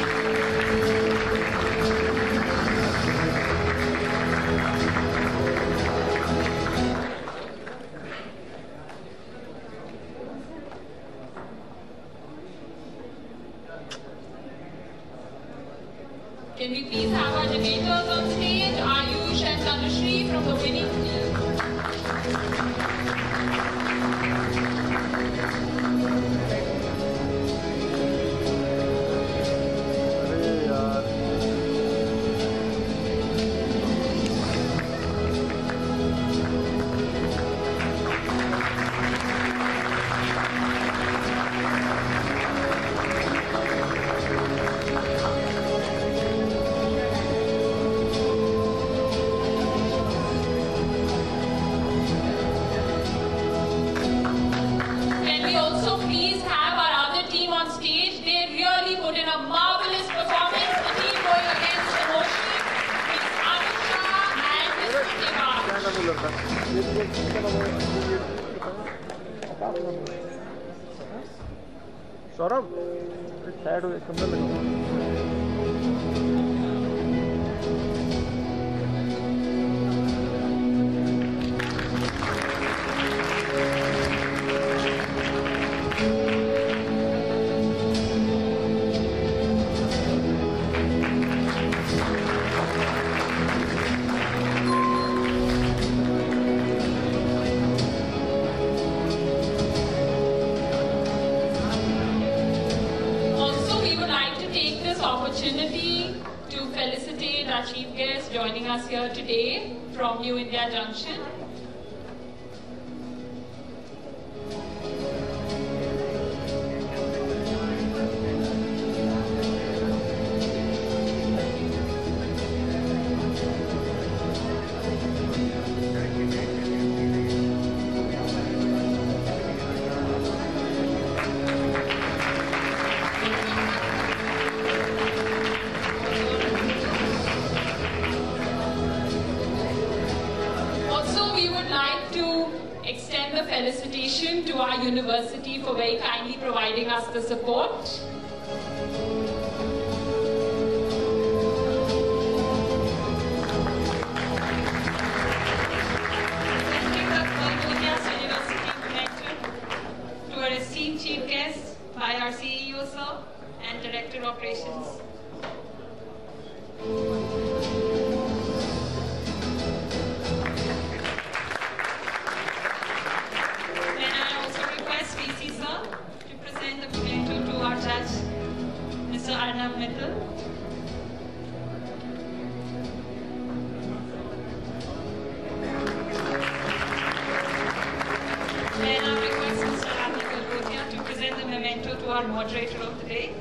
Can we please have our debaters on stage, Ayush and Tanushree from the winning team? Saurabh side हो कमरा लगा Chief guest joining us here today from New India Junction. Felicitation to our university for very kindly providing us the support. To our esteemed chief guest by our CEO sir and Director of Operations. Our moderator of the day.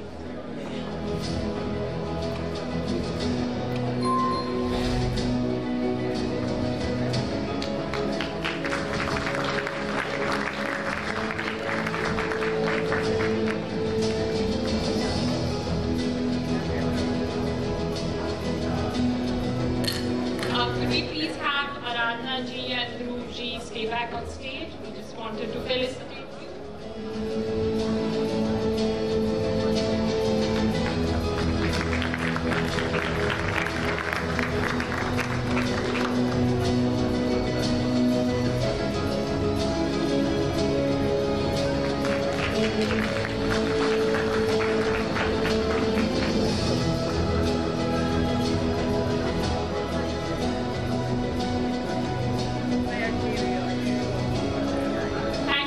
Thank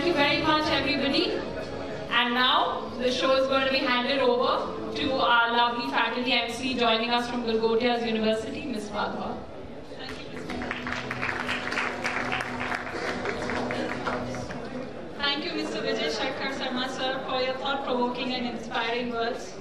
you very much, everybody. And now the show is going to be handed over to our lovely faculty MC joining us from Golgotha's University, Ms. Vadhwa. Thank you, Mr. Vijay Shankar Sharma, sir, for your thought-provoking and inspiring words.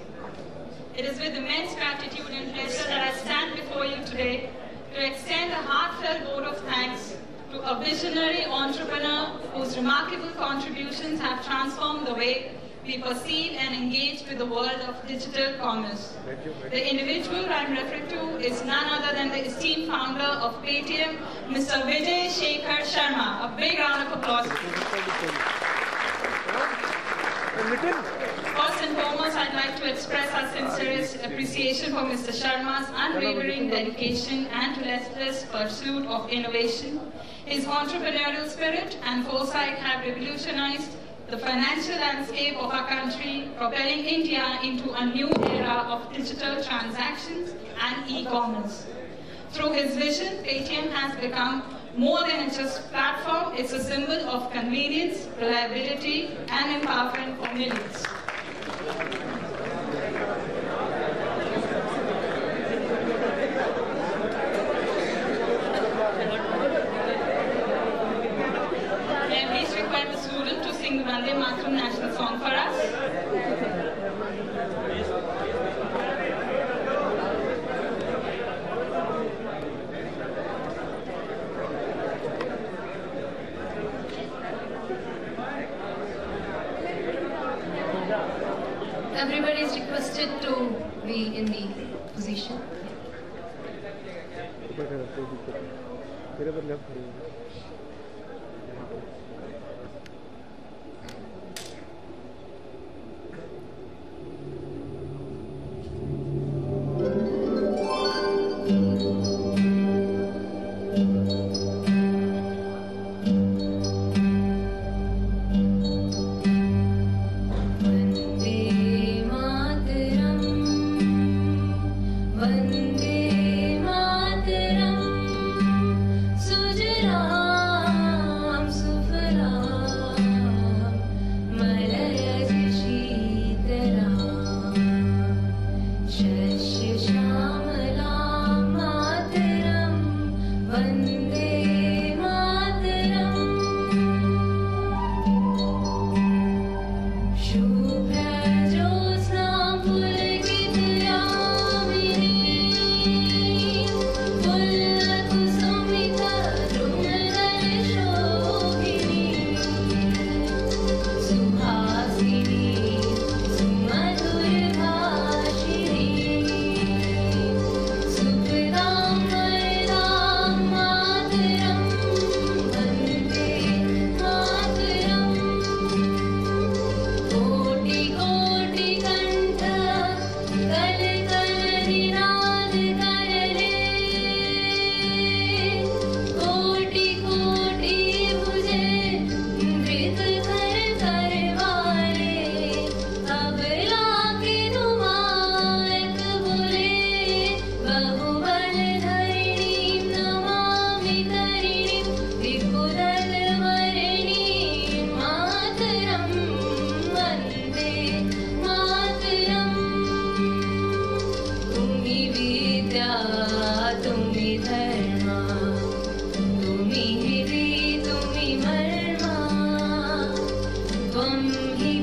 It is with immense gratitude and pleasure that I stand before you today to extend a heartfelt vote of thanks to a visionary entrepreneur whose remarkable contributions have transformed the way we perceive and engage with the world of digital commerce. The individual I'm referring to is none other than the esteemed founder of Paytm, Mr. Vijay Shankar Sharma. A big round of applause. First and foremost, I'd like to express our sincerest appreciation for Mr. Sharma's unwavering dedication and relentless pursuit of innovation. His entrepreneurial spirit and foresight have revolutionized the financial landscape of our country, propelling India into a new era of digital transactions and e-commerce. Through his vision, Paytm has become more than just a platform. It's a symbol of convenience, reliability, and empowerment for millions. May I please request the student to sing the Vande Mataram national song for us? Everybody is requested to be in the position. He